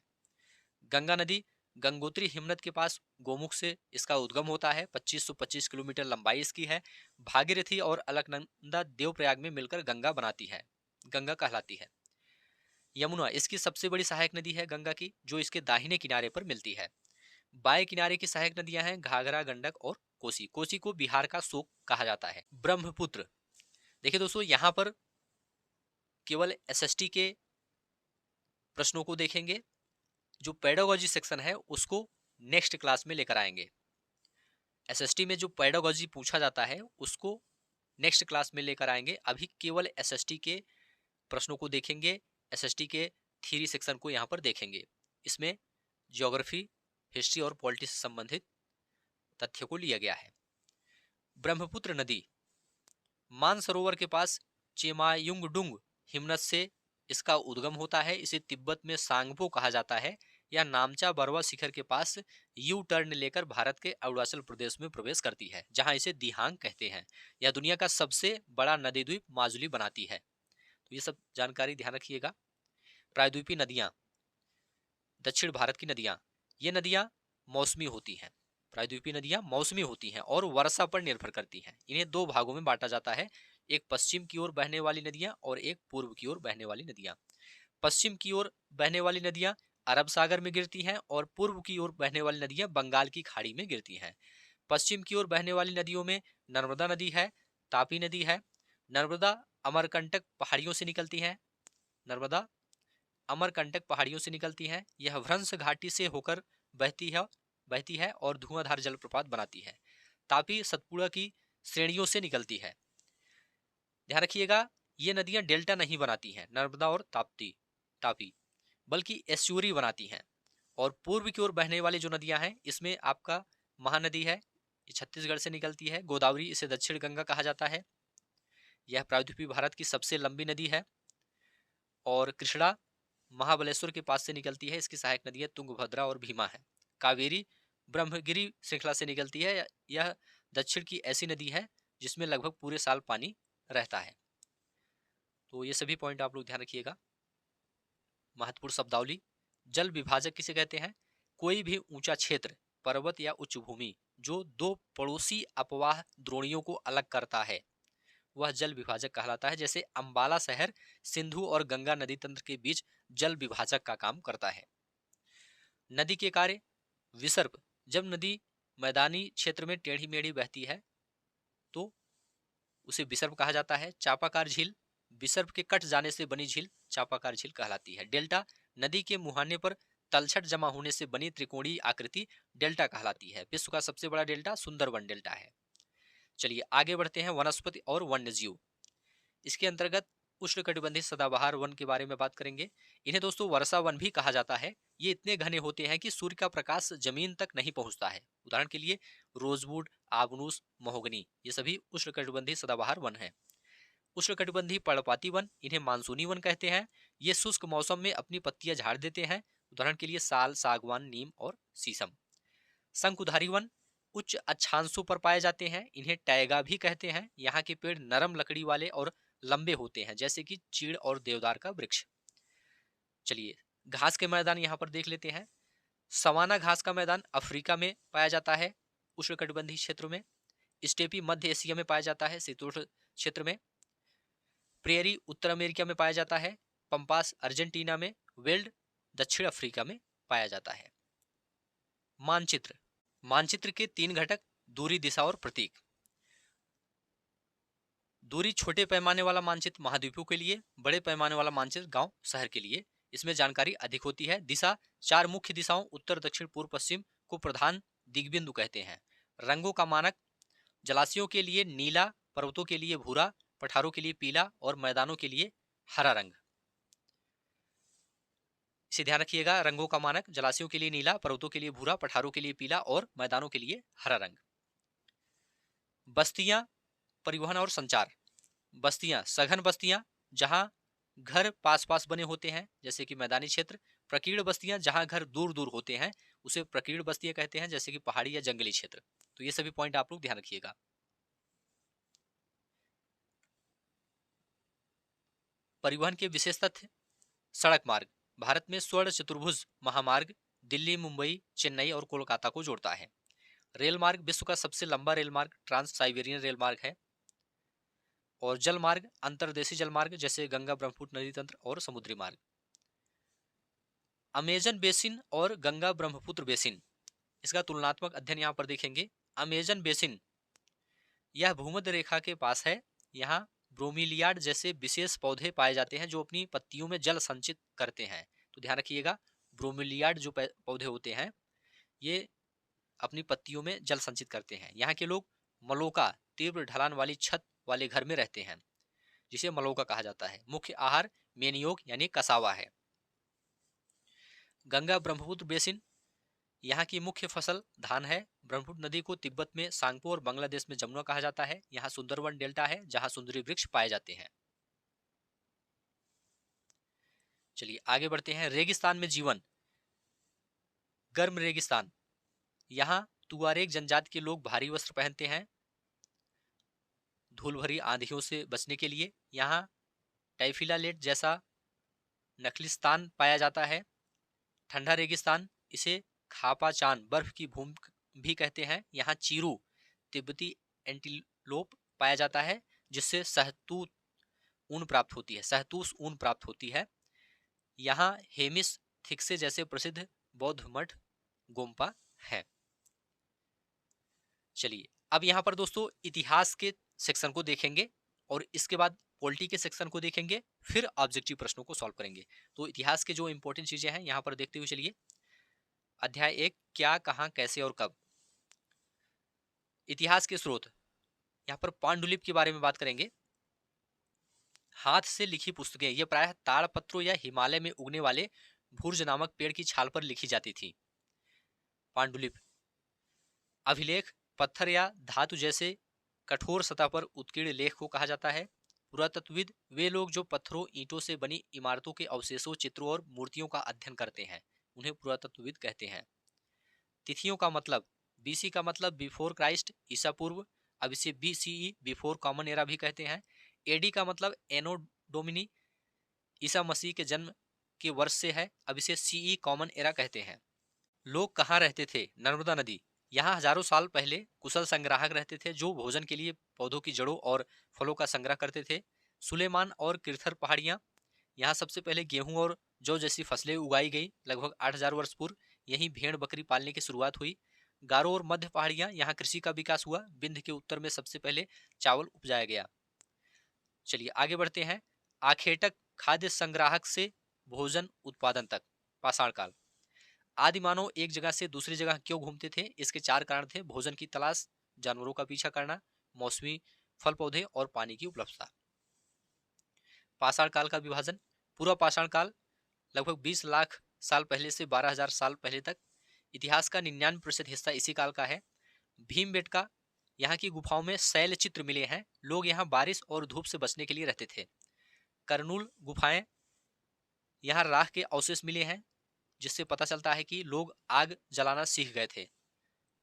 गंगा नदी गंगोत्री हिमनद के पास गोमुख से इसका उद्गम होता है। 2525 किलोमीटर लंबाई इसकी है। भागीरथी और अलकनंदा देवप्रयाग में मिलकर गंगा बनाती है, गंगा कहलाती है। यमुना इसकी सबसे बड़ी सहायक नदी है गंगा की, जो इसके दाहिने किनारे पर मिलती है। बाएं किनारे की सहायक नदियां हैं घाघरा, गंडक और कोसी। कोसी को बिहार का शोक कहा जाता है। ब्रह्मपुत्र, देखिए दोस्तों यहाँ पर केवल एसएसटी के प्रश्नों को देखेंगे। जो पेडागोजी सेक्शन है उसको नेक्स्ट क्लास में लेकर आएंगे। एसएसटी में जो पेडागोजी पूछा जाता है उसको नेक्स्ट क्लास में लेकर आएंगे। अभी केवल एसएसटी के प्रश्नों को देखेंगे। एसएसटी के थ्योरी सेक्शन को यहाँ पर देखेंगे। इसमें ज्योग्राफी, हिस्ट्री और पॉलिटी से संबंधित तथ्य को लिया गया है। ब्रह्मपुत्र नदी मानसरोवर के पास चेमायुंगडुंग हिमनद से इसका उद्गम होता है। इसे तिब्बत में सांगपो कहा जाता है। यह नामचा बरवा शिखर के पास यू टर्न लेकर भारत के अरुणाचल प्रदेश में प्रवेश करती है, जहां इसे दिहांग कहते हैं। यह दुनिया का सबसे बड़ा नदी द्वीप माजुली बनाती है। तो ये सब जानकारी ध्यान रखिएगा। प्रायद्वीपीय नदियां, दक्षिण भारत की नदियां, ये नदियां मौसमी होती हैं। प्रायद्वीपीय नदियां मौसमी होती हैं और वर्षा पर निर्भर करती हैं। इन्हें दो भागों में बांटा जाता है, एक पश्चिम की ओर बहने वाली नदियां और एक पूर्व की ओर बहने वाली नदियां। पश्चिम की ओर बहने वाली नदियां अरब सागर में गिरती हैं और पूर्व की ओर बहने वाली नदियां बंगाल की खाड़ी में गिरती हैं। पश्चिम की ओर बहने वाली नदियों में नर्मदा नदी है, तापी नदी है। नर्मदा अमरकंटक पहाड़ियों से निकलती है। नर्मदा अमरकंटक पहाड़ियों से निकलती है। यह भ्रंश घाटी से होकर बहती है और धुआंधार जलप्रपात बनाती है। तापी सतपुड़ा की श्रेणियों से निकलती है। ध्यान रखिएगा, ये नदियां डेल्टा नहीं बनाती हैं, नर्मदा और तापी, बल्कि एस्चुरी बनाती हैं। और पूर्व की ओर बहने वाली जो नदियां हैं, इसमें आपका महानदी है, ये छत्तीसगढ़ से निकलती है। गोदावरी, इसे दक्षिण गंगा कहा जाता है। यह प्रायद्वीपीय भारत की सबसे लंबी नदी है। और कृष्णा महाबलेश्वर के पास से निकलती है। इसकी सहायक नदियां तुंगभद्रा और भीमा है। कावेरी ब्रह्मगिरी श्रृंखला से निकलती है। यह दक्षिण की ऐसी नदी है जिसमें लगभग पूरे साल पानी रहता है। तो ये सभी पॉइंट आप लोग ध्यान रखिएगा। महत्वपूर्ण शब्दावली, जल विभाजक किसे कहते हैं? कोई भी ऊंचा क्षेत्र, पर्वत या उच्च भूमि जो दो पड़ोसी अपवाह द्रोणियों को अलग करता है, वह जल विभाजक कहलाता है। जैसे अंबाला शहर सिंधु और गंगा नदी तंत्र के बीच जल विभाजक का काम करता है। नदी के कार्य, विसर्प, जब नदी मैदानी क्षेत्र में टेढ़ी मेढ़ी बहती है तो उसे विसर्प कहा जाता है। चापाकार झील, विसर्प के कट जाने से बनी झील चापाकार झील कहलाती है। डेल्टा, नदी के मुहाने पर तलछट जमा होने से बनी त्रिकोणीय आकृति डेल्टा कहलाती है। विश्व का सबसे बड़ा डेल्टा सुंदरबन डेल्टा है। चलिए आगे बढ़ते हैं। वनस्पति और वन्यजीव, इसके अंतर्गत उष्णकटिबंधीय सदाबहार वन के बारे में बात करेंगे। इन्हें दोस्तों वर्षा वन भी कहा जाता है। ये इतने घने होते हैं कि सूर्य का प्रकाश जमीन तक नहीं पहुंचता है। उदाहरण के लिए रोजवुड, आबनूस, महोगनी, ये सभी उष्णकटिबंधीय सदाबहार वन है। उष्णकटिबंधीय पर्णपाती वन, इन्हें मानसूनी वन कहते हैं। ये शुष्क मौसम में अपनी पत्तियां झाड़ देते हैं। उदाहरण के लिए साल, सागवान, नीम और शीशम। शंकुधारी वन उच्च अक्षांशों पर पाए जाते हैं। इन्हें टैगा भी कहते हैं। यहाँ के पेड़ नरम लकड़ी वाले और लंबे होते हैं, जैसे कि चीड़ और देवदार का वृक्ष। चलिए घास के मैदान यहाँ पर देख लेते हैं। सवाना घास का मैदान अफ्रीका में पाया जाता है, उष्णकटिबंधीय क्षेत्र में। स्टेपी मध्य एशिया में पाया जाता है, शीतोष्ण क्षेत्र में। प्रेरी उत्तर अमेरिका में पाया जाता है। पंपास अर्जेंटीना में। वेल्ड दक्षिण अफ्रीका में पाया जाता है। मानचित्र, मानचित्र के 3 घटक, दूरी, दिशा और प्रतीक। दूरी छोटे पैमाने वाला मानचित्र महाद्वीपों के लिए, बड़े पैमाने वाला मानचित्र गांव शहर के लिए। इसमें जानकारी अधिक होती है। दिशा, 4 मुख्य दिशाओं उत्तर, दक्षिण, पूर्व, पश्चिम को प्रधान दिग्बिंदु कहते हैं। रंगों का मानक, जलाशयों के लिए नीला, पर्वतों के लिए भूरा, पठारों के लिए पीला और मैदानों के लिए हरा रंग। इसे ध्यान रखिएगा। रंगों का मानक, जलाशयों के लिए नीला, पर्वतों के लिए भूरा, पठारों के लिए पीला और मैदानों के लिए हरा रंग। बस्तियां, परिवहन और संचार। बस्तियां, सघन बस्तियां जहां घर पास पास बने होते हैं जैसे कि मैदानी क्षेत्र। प्रकीर्ण बस्तियां, जहां घर दूर दूर होते हैं उसे प्रकीर्ण बस्तियां कहते हैं, जैसे कि पहाड़ी या जंगली क्षेत्र। तो ये सभी पॉइंट आप लोग ध्यान रखिएगा। परिवहन के विशेष तथ्य। सड़क मार्ग। भारत में स्वर्ण चतुर्भुज महामार्ग दिल्ली, मुंबई, चेन्नई और कोलकाता को जोड़ता है। रेल मार्ग। विश्व का सबसे लंबा रेल मार्ग ट्रांस साइबेरियन रेल मार्ग है। और जल मार्ग, अंतर्देशीय जल मार्ग जैसे गंगा ब्रह्मपुत्र नदी तंत्र और समुद्री मार्ग। अमेजन बेसिन और गंगा ब्रह्मपुत्र बेसिन, इसका तुलनात्मक अध्ययन यहाँ पर देखेंगे। अमेजन बेसिन यह भूमध्य रेखा के पास है। यहाँ ब्रोमीलियाड जैसे विशेष पौधे पाए जाते हैं जो अपनी पत्तियों में जल संचित करते हैं। तो ध्यान रखिएगा, ब्रोमीलियाड जो पौधे होते हैं ये अपनी पत्तियों में जल संचित करते हैं। यहाँ के लोग मलोका, तीव्र ढलान वाली छत वाले घर में रहते हैं, जिसे मलोका कहा जाता है। मुख्य आहार मेनियोग यानी कसावा है। गंगा ब्रह्मपुत्र बेसिन, यहाँ की मुख्य फसल धान है। ब्रह्मपुत्र नदी को तिब्बत में सांगपो और बांग्लादेश में जमुना कहा जाता है। यहाँ सुंदरवन डेल्टा है जहाँ सुंदरी वृक्ष पाए जाते हैं। चलिए आगे बढ़ते हैं। रेगिस्तान में जीवन। गर्म रेगिस्तान, यहाँ तुआरेग जनजाति के लोग भारी वस्त्र पहनते हैं धूल भरी आंधियों से बचने के लिए। यहाँ टाइफिलालेट जैसा नखलिस्तान पाया जाता है। ठंडा रेगिस्तान, इसे खापा चान बर्फ की भूमि भी कहते हैं। यहाँ चीरू तिब्बती एंटीलोप पाया जाता है जिससे सहतूत ऊन प्राप्त होती है, सहतूस ऊन प्राप्त होती है। यहाँ हेमिस थिक्से जैसे प्रसिद्ध बौद्ध मठ गोम्पा है। चलिए अब यहाँ पर दोस्तों इतिहास के सेक्शन को देखेंगे और इसके बाद पॉलिटी के सेक्शन को देखेंगे, फिर ऑब्जेक्टिव प्रश्नों को सॉल्व करेंगे। तो इतिहास के जो इंपॉर्टेंट चीजें हैं यहाँ पर देखते हुए चलिए। अध्याय 1, क्या, कहां, कैसे और कब। इतिहास के स्रोत, यहाँ पर पांडुलिपि के बारे में बात करेंगे। हाथ से लिखी पुस्तकें, ये प्रायः ताड़पत्रों या हिमालय में उगने वाले भूर्ज नामक पेड़ की छाल पर लिखी जाती थी। पांडुलिपि। अभिलेख, पत्थर या धातु जैसे कठोर सतह पर उत्कीर्ण लेख को कहा जाता है। पुरातत्वविद, वे लोग जो पत्थरों ईंटों से बनी इमारतों के अवशेषों, चित्रों और मूर्तियों का अध्ययन करते हैं उन्हें पुरातत्वविद कहते हैं। तिथियों का मतलब, बीसी का मतलब बिफोर क्राइस्ट, ईसा पूर्व। अब इसे बीसीई बिफोर कॉमन एरा भी कहते हैं। एडी का मतलब एनो डोमिनी, ईसा मसीह के जन्म के वर्ष से है। अब इसे सीई कॉमन एरा कहते हैं। लोग कहाँ रहते थे? नर्मदा नदी। यहाँ हजारों साल पहले कुशल संग्राहक रहते थे जो भोजन के लिए पौधों की जड़ों और फलों का संग्रह करते थे। सुलेमान और किरथर पहाड़ियाँ, यहाँ सबसे पहले गेहूं और जौ जैसी फसलें उगाई गई लगभग 8000 वर्ष पूर्व। यहीं भेड़ बकरी पालने की शुरुआत हुई। गारो और मध्य पहाड़ियाँ, यहाँ कृषि का विकास हुआ। विंध्य के उत्तर में सबसे पहले चावल उपजाया गया। चलिए आगे बढ़ते हैं। आखेटक, खाद्य संग्राहक से भोजन उत्पादन तक। पाषाण काल। आदि मानव एक जगह से दूसरी जगह क्यों घूमते थे? इसके 4 कारण थे: भोजन की तलाश, जानवरों का पीछा करना, मौसमी फल पौधे और पानी की उपलब्धता। पाषाण काल का विभाजन। पूरा पाषाण काल लगभग 20 लाख साल पहले से 12,000 साल पहले तक। इतिहास का 99% हिस्सा इसी काल का है। भीमबेटका, यहाँ की गुफाओं में शैल चित्र मिले हैं। लोग यहाँ बारिश और धूप से बचने के लिए रहते थे। करनूल गुफाएं, यहाँ राख के अवशेष मिले हैं जिससे पता चलता है कि लोग आग जलाना सीख गए थे।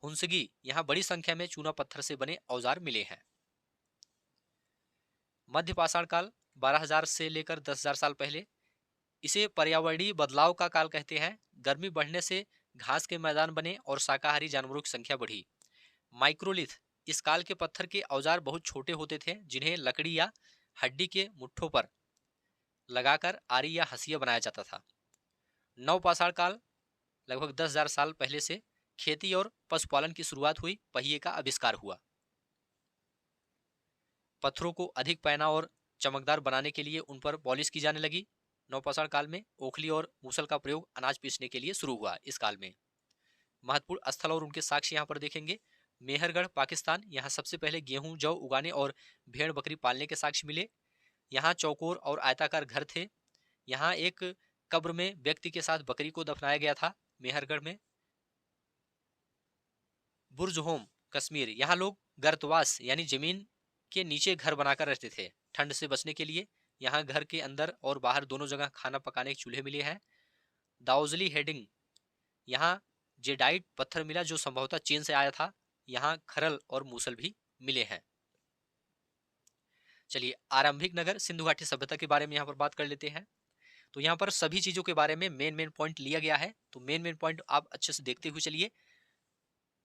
हुंसगी, यहाँ बड़ी संख्या में चूना पत्थर से बने औजार मिले हैं। मध्य पाषाण काल 12,000 से लेकर 10,000 साल पहले। इसे पर्यावरणीय बदलाव का काल कहते हैं। गर्मी बढ़ने से घास के मैदान बने और शाकाहारी जानवरों की संख्या बढ़ी। माइक्रोलिथ, इस काल के पत्थर के औजार बहुत छोटे होते थे जिन्हें लकड़ी या हड्डी के मुट्ठों पर लगाकर आरी या हंसिया बनाया जाता था। नवपाषाण काल लगभग 10,000 साल पहले से खेती और पशुपालन की शुरुआत हुई। पहिए का आविष्कार हुआ। पत्थरों को अधिक पैना और चमकदार बनाने के लिए उन पर पॉलिश की जाने लगी। नवपाषाण काल में ओखली और मूसल का प्रयोग अनाज पीसने के लिए शुरू हुआ। इस काल में महत्वपूर्ण स्थल और उनके साक्ष्य यहाँ पर देखेंगे। मेहरगढ़ पाकिस्तान, यहाँ सबसे पहले गेहूं जौ उगाने और भेड़ बकरी पालने के साक्ष्य मिले। यहाँ चौकोर और आयताकार घर थे। यहाँ एक कब्र में व्यक्ति के साथ बकरी को दफनाया गया था। मेहरगढ़ में बुर्ज होम कश्मीर, यहाँ लोग गर्तवास यानी जमीन के नीचे घर बनाकर रहते थे ठंड से बचने के लिए। यहाँ घर के अंदर और बाहर दोनों जगह खाना पकाने के चूल्हे मिले हैं। दाउजली हेडिंग, यहाँ जेडाइट पत्थर मिला जो संभवतः चीन से आया था। यहाँ खरल और मूसल भी मिले हैं। चलिए, आरंभिक नगर सिंधु घाटी सभ्यता के बारे में यहाँ पर बात कर लेते हैं। तो यहाँ पर सभी चीजों के बारे में मेन पॉइंट लिया गया है, तो मेन पॉइंट आप अच्छे से देखते हुए चलिए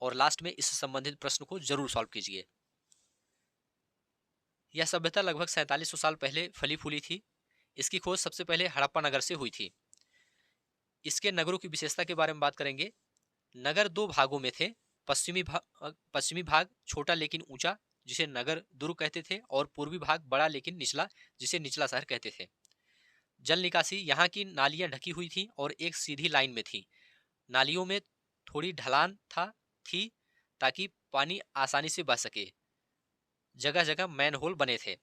और लास्ट में इससे संबंधित प्रश्न को जरूर सॉल्व कीजिए। यह सभ्यता लगभग 4700 साल पहले फली फूली थी। इसकी खोज सबसे पहले हड़प्पा नगर से हुई थी। इसके नगरों की विशेषता के बारे में बात करेंगे। नगर दो भागों में थे। पश्चिमी भाग छोटा लेकिन ऊंचा, जिसे नगर दुर्ग कहते थे, और पूर्वी भाग बड़ा लेकिन निचला, जिसे निचला शहर कहते थे। जल निकासी, यहाँ की नालियां ढकी हुई थी और एक सीधी लाइन में थी। नालियों में थोड़ी ढलान थी ताकि पानी आसानी से बह सके। जगह जगह मैनहोल बने थे।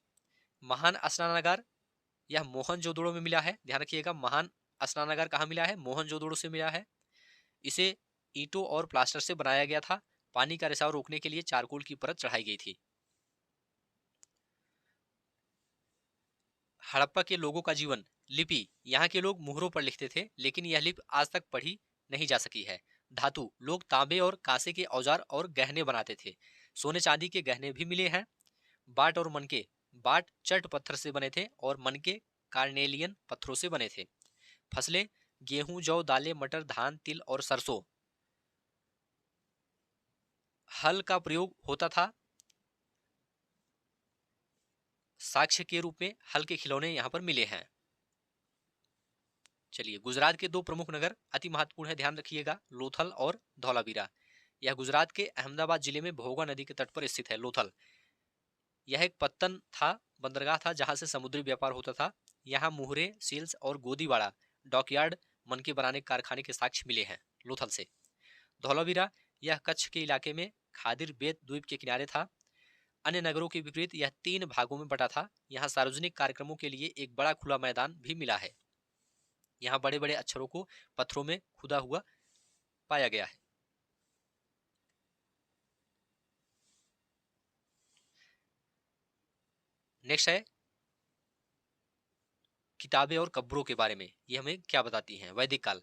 महान स्नानागार, यह मोहनजोदड़ो में मिला है। ध्यान रखिएगा, महान स्नानागार कहाँ मिला है? मोहनजोदड़ो से मिला है। इसे ईंटों और प्लास्टर से बनाया गया था। पानी का रिसाव रोकने के लिए चारकोल की परत चढ़ाई गई थी। हड़प्पा के लोगों का जीवन। लिपि, यहाँ के लोग मुहरों पर लिखते थे, लेकिन यह लिपि आज तक पढ़ी नहीं जा सकी है। धातु, लोग तांबे और कांसे के औजार और गहने बनाते थे। सोने चांदी के गहने भी मिले हैं। बाट और मनके, बाट चट पत्थर से बने थे और मनके कार्नेलियन पत्थरों से बने थे। फसलें, गेहूं, जौ, दालें, मटर, धान, तिल और सरसों। हल का प्रयोग होता था साक्ष्य के रूप में। हल के खिलौने यहाँ पर मिले हैं। चलिए, गुजरात के दो प्रमुख नगर अति महत्वपूर्ण है, ध्यान रखिएगा, लोथल और धौलावीरा। यह गुजरात के अहमदाबाद जिले में भोगा नदी के तट पर स्थित है। लोथल, यह एक पत्तन था, बंदरगाह था जहां से समुद्री व्यापार होता था। यहाँ मुहरे, सील्स और गोदीवाड़ा डॉकयार्ड, मनके बनाने के कारखाने के साक्ष्य मिले हैं लोथल से। धौलावीरा, यह कच्छ के इलाके में खादिर बेत द्वीप के किनारे था। अन्य नगरों के विपरीत यह 3 भागों में बटा था। यहाँ सार्वजनिक कार्यक्रमों के लिए एक बड़ा खुला मैदान भी मिला है। यहाँ बड़े बड़े अक्षरों को पत्थरों में खुदा हुआ पाया गया है। नेक्स्ट है किताबें और कब्रों के बारे में। ये हमें क्या बताती हैं? वैदिक काल।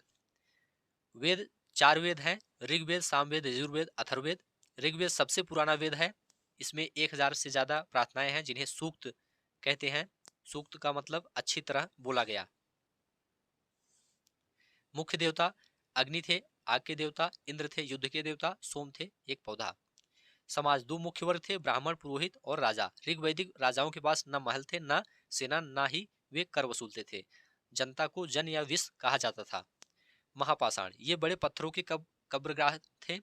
वेद 4 वेद हैं, ऋग्वेद, सामवेद, यजुर्वेद, अथर्ववेद। ऋग्वेद सबसे पुराना वेद है। इसमें 1000 से ज्यादा प्रार्थनाएं हैं जिन्हें सूक्त कहते हैं। सूक्त का मतलब अच्छी तरह बोला गया। मुख्य देवता अग्नि थे, आग के देवता इंद्र थे, युद्ध के देवता सोम थे, एक पौधा। समाज, 2 मुख्य वर्ग थे, ब्राह्मण, पुरोहित और राजा। ऋग्वैदिक राजाओं के पास न महल थे, न सेना, न ही वे कर वसूलते थे। जनता को जन या विष कहा जाता था। महापाषाण, ये बड़े पत्थरों के कब्रगाह थे।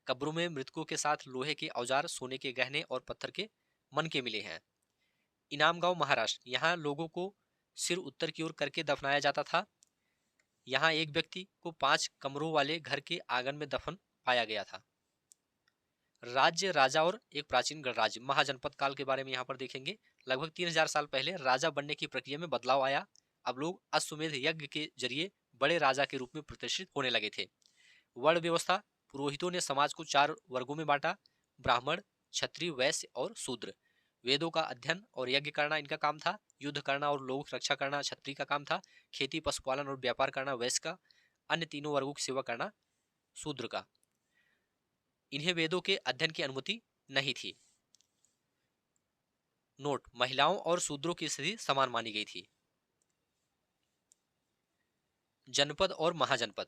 कब्रों में मृतकों के साथ लोहे के औजार, सोने के गहने और पत्थर के मनके मिले हैं। इनाम गांव, महाराष्ट्र, यहाँ लोगों को सिर उत्तर की ओर करके दफनाया जाता था। यहाँ एक व्यक्ति को 5 कमरों वाले घर के आंगन में दफन पाया गया था। राज्य, राजा और एक प्राचीन गणराज्य। महाजनपद काल के बारे में यहाँ पर देखेंगे। लगभग 3000 साल पहले राजा बनने की प्रक्रिया में बदलाव आया। अब लोग अश्वमेध यज्ञ के जरिए बड़े राजा के रूप में प्रतिष्ठित होने लगे थे। वर्ण व्यवस्था, पुरोहितों ने समाज को 4 वर्गों में बांटा, ब्राह्मण, क्षत्रिय, वैश्य और शूद्र। वेदों का अध्ययन और यज्ञ करना इनका काम था। युद्ध करना और लोगों की रक्षा करना क्षत्रिय का काम था। खेती, पशुपालन और व्यापार करना वैश्य का। अन्य तीनों वर्गों की सेवा करना शूद्र का। इन्हें वेदों के अध्ययन की अनुमति नहीं थी। नोट, महिलाओं और शूद्रों की स्थिति समान मानी गई थी। जनपद और महाजनपद।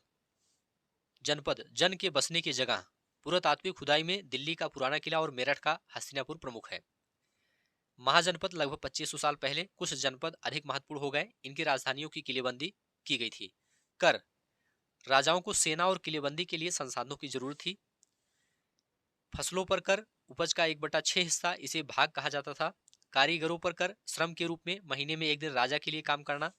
जनपद, जन के बसने की जगह। पुरातात्विक खुदाई में दिल्ली का पुराना किला और मेरठ का हस्तिनापुर प्रमुख है। महाजनपद, लगभग 2500 साल पहले कुछ जनपद अधिक महत्वपूर्ण हो गए। इनकी राजधानियों की किलेबंदी की गई थी। कर, राजाओं को सेना और किलेबंदी के लिए संसाधनों की जरूरत थी। फसलों पर कर, उपज का 1/6 हिस्सा, इसे भाग कहा जाता था। कारीगरों पर कर, श्रम के रूप में महीने में एक दिन राजा के लिए काम करना।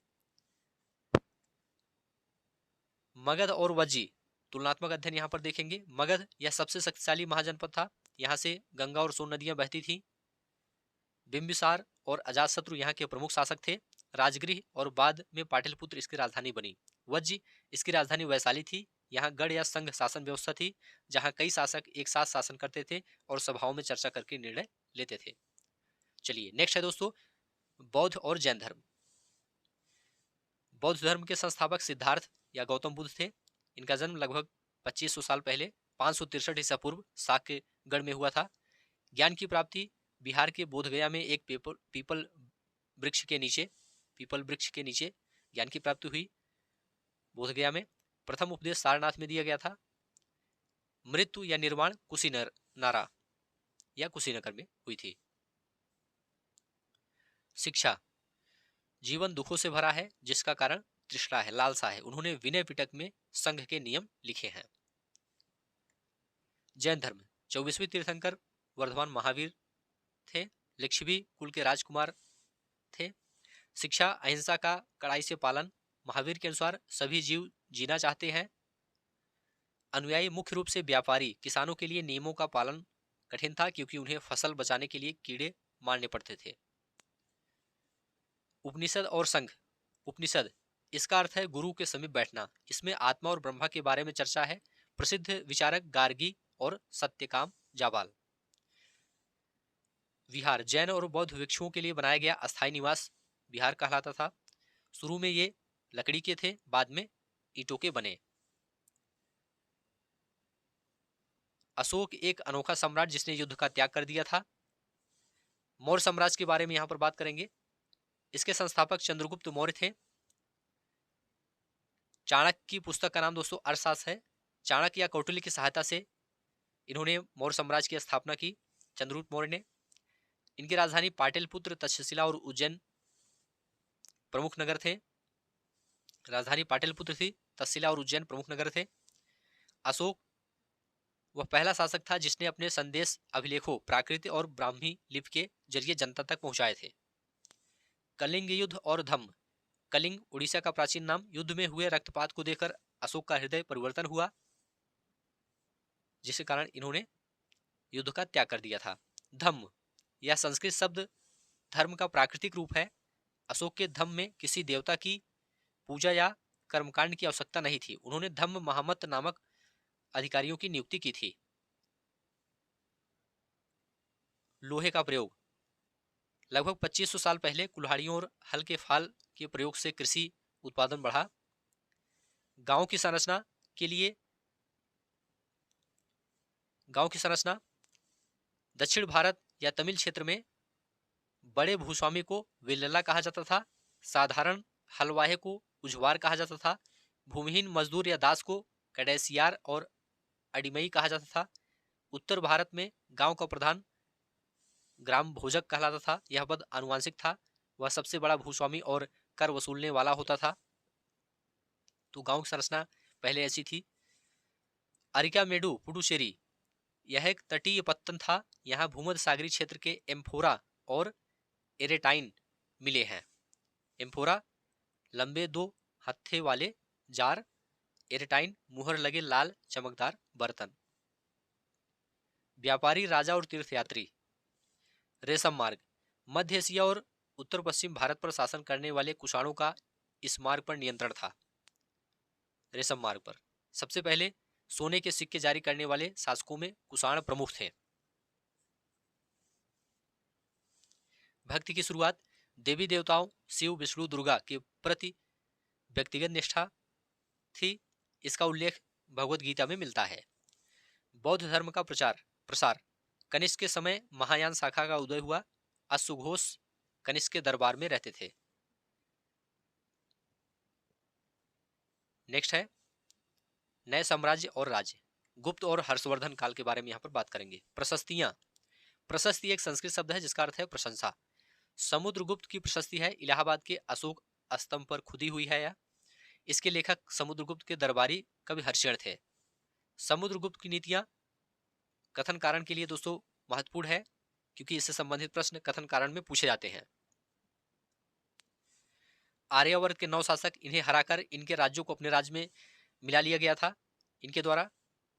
मगध और वज्जी, तुलनात्मक अध्ययन यहाँ पर देखेंगे। मगध, यह सबसे शक्तिशाली महाजनपद था। यहाँ से गंगा और सोन नदियां बहती थी। बिंबिसार और अजातशत्रु यहाँ के प्रमुख शासक थे। राजगृह और बाद में पाटलिपुत्र इसकी राजधानी बनी। वज्जी, इसकी राजधानी वैशाली थी। यहाँ गढ़ या संघ शासन व्यवस्था थी, जहाँ कई शासक एक साथ शासन करते थे और सभाओं में चर्चा करके निर्णय लेते थे। चलिए, नेक्स्ट है दोस्तों बौद्ध और जैन धर्म। बौद्ध धर्म के संस्थापक सिद्धार्थ या गौतम बुद्ध थे। इनका जन्म लगभग 2500 साल पहले 563 ईसा पूर्व साक्यगढ़ में हुआ था। ज्ञान की प्राप्ति बिहार के बोधगया में एक पीपल वृक्ष के नीचे ज्ञान की प्राप्ति हुई। बोधगया में प्रथम उपदेश सारनाथ में दिया गया था। मृत्यु या निर्वाण कुशीनगर में हुई थी। शिक्षा, जीवन दुखों से भरा है जिसका कारण तृष्णा है, लालसा है। उन्होंने विनय पिटक में संघ के नियम लिखे हैं। जैन धर्म, 24वें तीर्थंकर वर्धमान महावीर थे। लिच्छवी कुल के राजकुमार थे। शिक्षा, अहिंसा का कड़ाई से पालन। महावीर के अनुसार सभी जीव जीना चाहते हैं। अनुयायी मुख्य रूप से व्यापारी, किसानों के लिए नियमों का पालन कठिन था क्योंकि उन्हें फसल बचाने के लिए कीड़े मारने पड़ते थे। उपनिषद और संघ। उपनिषद, इसका अर्थ है गुरु के समीप बैठना। इसमें आत्मा और ब्रह्मा के बारे में चर्चा है। प्रसिद्ध विचारक गार्गी और सत्यकाम जाबाल। विहार, जैन और बौद्ध भिक्षुओं के लिए बनाया गया अस्थायी निवास विहार कहलाता था। शुरू में ये लकड़ी के थे, बाद में ईंटों के बने। अशोक एक अनोखा सम्राट जिसने युद्ध का त्याग कर दिया था। मौर्य साम्राज्य के बारे में यहां पर बात करेंगे। इसके संस्थापक चंद्रगुप्त मौर्य थे। चाणक्य की पुस्तक का नाम दोस्तों अर्थशास्त्र है। चाणक्य या कौटिल्य की सहायता से इन्होंने मौर्य साम्राज्य की स्थापना की, चंद्रगुप्त मौर्य ने। इनकी राजधानी पाटलिपुत्र, तक्षशिला और उज्जैन प्रमुख नगर थे। राजधानी पाटलिपुत्र थी, तक्षशिला और उज्जैन प्रमुख नगर थे। अशोक वह पहला शासक था जिसने अपने संदेश अभिलेखों प्राकृत और ब्राह्मी लिपि के जरिए जनता तक पहुंचाए थे। कलिंग युद्ध और धम्म। कलिंग उड़ीसा का प्राचीन नाम। युद्ध में हुए रक्तपात को देखकर अशोक का हृदय परिवर्तन हुआ, जिसके कारण इन्होंने युद्ध का त्याग कर दिया था। धम्म, यह संस्कृत शब्द धर्म का प्राकृतिक रूप है। अशोक के धम्म में किसी देवता की पूजा या कर्मकांड की आवश्यकता नहीं थी। उन्होंने धम्म महामत नामक अधिकारियों की नियुक्ति की थी। लोहे का प्रयोग, लगभग 2500 साल पहले कुल्हाड़ियों और हल के फाल के प्रयोग से कृषि उत्पादन बढ़ा। गांव की संरचना दक्षिण भारत या तमिल क्षेत्र में बड़े भूस्वामी को विल्लला कहा जाता था। साधारण हलवाहे को उजवार कहा जाता था। भूमिहीन मजदूर या दास को कडेसियार और अडिमई कहा जाता था। उत्तर भारत में गांव का प्रधान ग्राम भोजक कहलाता था। यह पद आनुवंशिक था। वह सबसे बड़ा भूस्वामी और कर वसूलने वाला होता था। तो गांव की संरचना पहले ऐसी थी। अरिकामेडु पुडुचेरी, यह एक तटीय पत्तन था। यहाँ भूमध्य सागरीय क्षेत्र के एम्फोरा और एरेटाइन मिले हैं। एम्फोरा लंबे 2 हत्थे वाले जार, एरेटाइन मुहर लगे लाल चमकदार बर्तन। व्यापारी, राजा और तीर्थयात्री। रेशम मार्ग, मध्य एशिया और उत्तर पश्चिम भारत पर शासन करने वाले कुषाणों का इस मार्ग पर नियंत्रण था। रेशम मार्ग पर सबसे पहले सोने के सिक्के जारी करने वाले शासकों में कुषाण प्रमुख थे। भक्ति की शुरुआत, देवी देवताओं शिव, विष्णु, दुर्गा के प्रति व्यक्तिगत निष्ठा थी। इसका उल्लेख भगवत गीता में मिलता है। बौद्ध धर्म का प्रसार, कनिष्क के समय महायान शाखा का उदय हुआ। अश्वघोष कनिष्क के दरबार में रहते थे। नेक्स्ट है नए साम्राज्य और राज्य। गुप्त और हर्षवर्धन काल के बारे में यहाँ पर बात करेंगे। प्रशस्तियां, प्रशस्ति एक संस्कृत शब्द है जिसका अर्थ है प्रशंसा। समुद्रगुप्त की प्रशस्ति है इलाहाबाद के अशोक स्तंभ पर खुदी हुई है यह। इसके लेखक समुद्रगुप्त के दरबारी कवि हर्षिण थे। समुद्रगुप्त की नीतियां कथन कारण के लिए दोस्तों महत्वपूर्ण है क्योंकि इससे संबंधित प्रश्न कथन कारण में पूछे जाते हैं। आर्यावर्त के 9 शासक, इन्हें हराकर इनके राज्यों को अपने राज्य में मिला लिया गया था इनके द्वारा।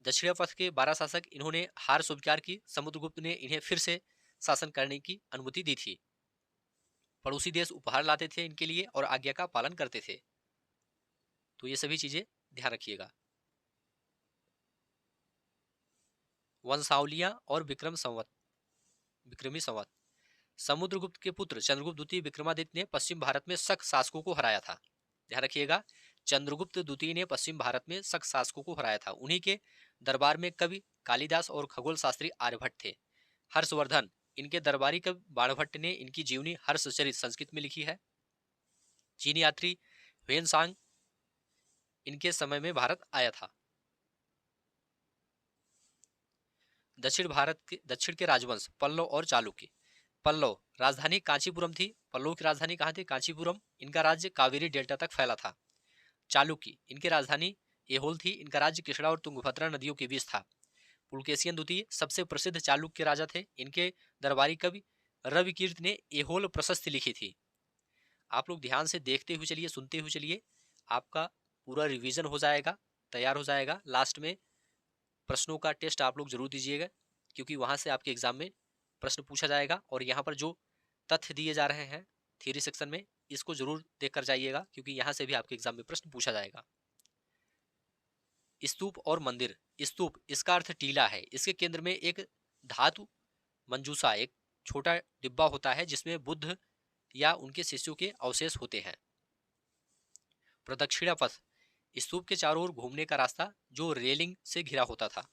दक्षिण पथ के 12 शासक, इन्होंने हार स्वीकार की। समुद्रगुप्त ने इन्हें फिर से शासन करने की अनुमति दी थी। पड़ोसी देश उपहार लाते थे इनके लिए और आज्ञा का पालन करते थे। तो ये सभी चीजें ध्यान रखिएगा। वंशावलियां और विक्रमी संवत। समुद्रगुप्त के पुत्र चंद्रगुप्त द्वितीय विक्रमादित्य ने पश्चिम भारत में शक शासकों को हराया था। ध्यान रखिएगा, चंद्रगुप्त द्वितीय ने पश्चिम भारत में शक शासकों को हराया था। उन्हीं के दरबार में कवि कालिदास और खगोल शास्त्री आर्यभट्ट थे। हर्षवर्धन, इनके दरबारी कवि बाणभट्ट ने इनकी जीवनी हर्षचरित संस्कृत में लिखी है। चीनी यात्री ह्वेनसांग इनके समय में भारत आया था। दक्षिण के राजवंश पल्लव और चालुक्य। पल्लव राजधानी कांचीपुरम थी। पल्लव की राजधानी कहाँ थी? कांचीपुरम। इनका राज्य कावेरी डेल्टा तक फैला था। चालुक्य, इनकी राजधानी एहोल थी। इनका राज्य कृष्णा और तुंगभद्रा नदियों के बीच था। पुलकेशियन द्वितीय सबसे प्रसिद्ध चालुक्य राजा थे। इनके दरबारी कवि रविकीर्त ने एहोल प्रशस्ति लिखी थी। आप लोग ध्यान से देखते हुए चलिए, सुनते हुए चलिए, आपका पूरा रिवीजन हो जाएगा, तैयार हो जाएगा। लास्ट में प्रश्नों का टेस्ट आप लोग जरूर दीजिएगा, क्योंकि वहां से आपके एग्जाम में प्रश्न पूछा जाएगा। और यहाँ पर जो तथ्य दिए जा रहे हैं थ्योरी सेक्शन में, इसको जरूर देख कर जाइएगा, क्योंकि यहाँ से भी आपके एग्जाम में प्रश्न पूछा जाएगा। स्तूप और मंदिर। स्तूप, इसका अर्थ टीला है। इसके केंद्र में एक धातु मंजूषा, एक छोटा डिब्बा होता है जिसमें बुद्ध या उनके शिष्यों के अवशेष होते हैं। प्रदक्षिणा पथ, स्तूप के चारों ओर घूमने का रास्ता जो रेलिंग से घिरा होता था।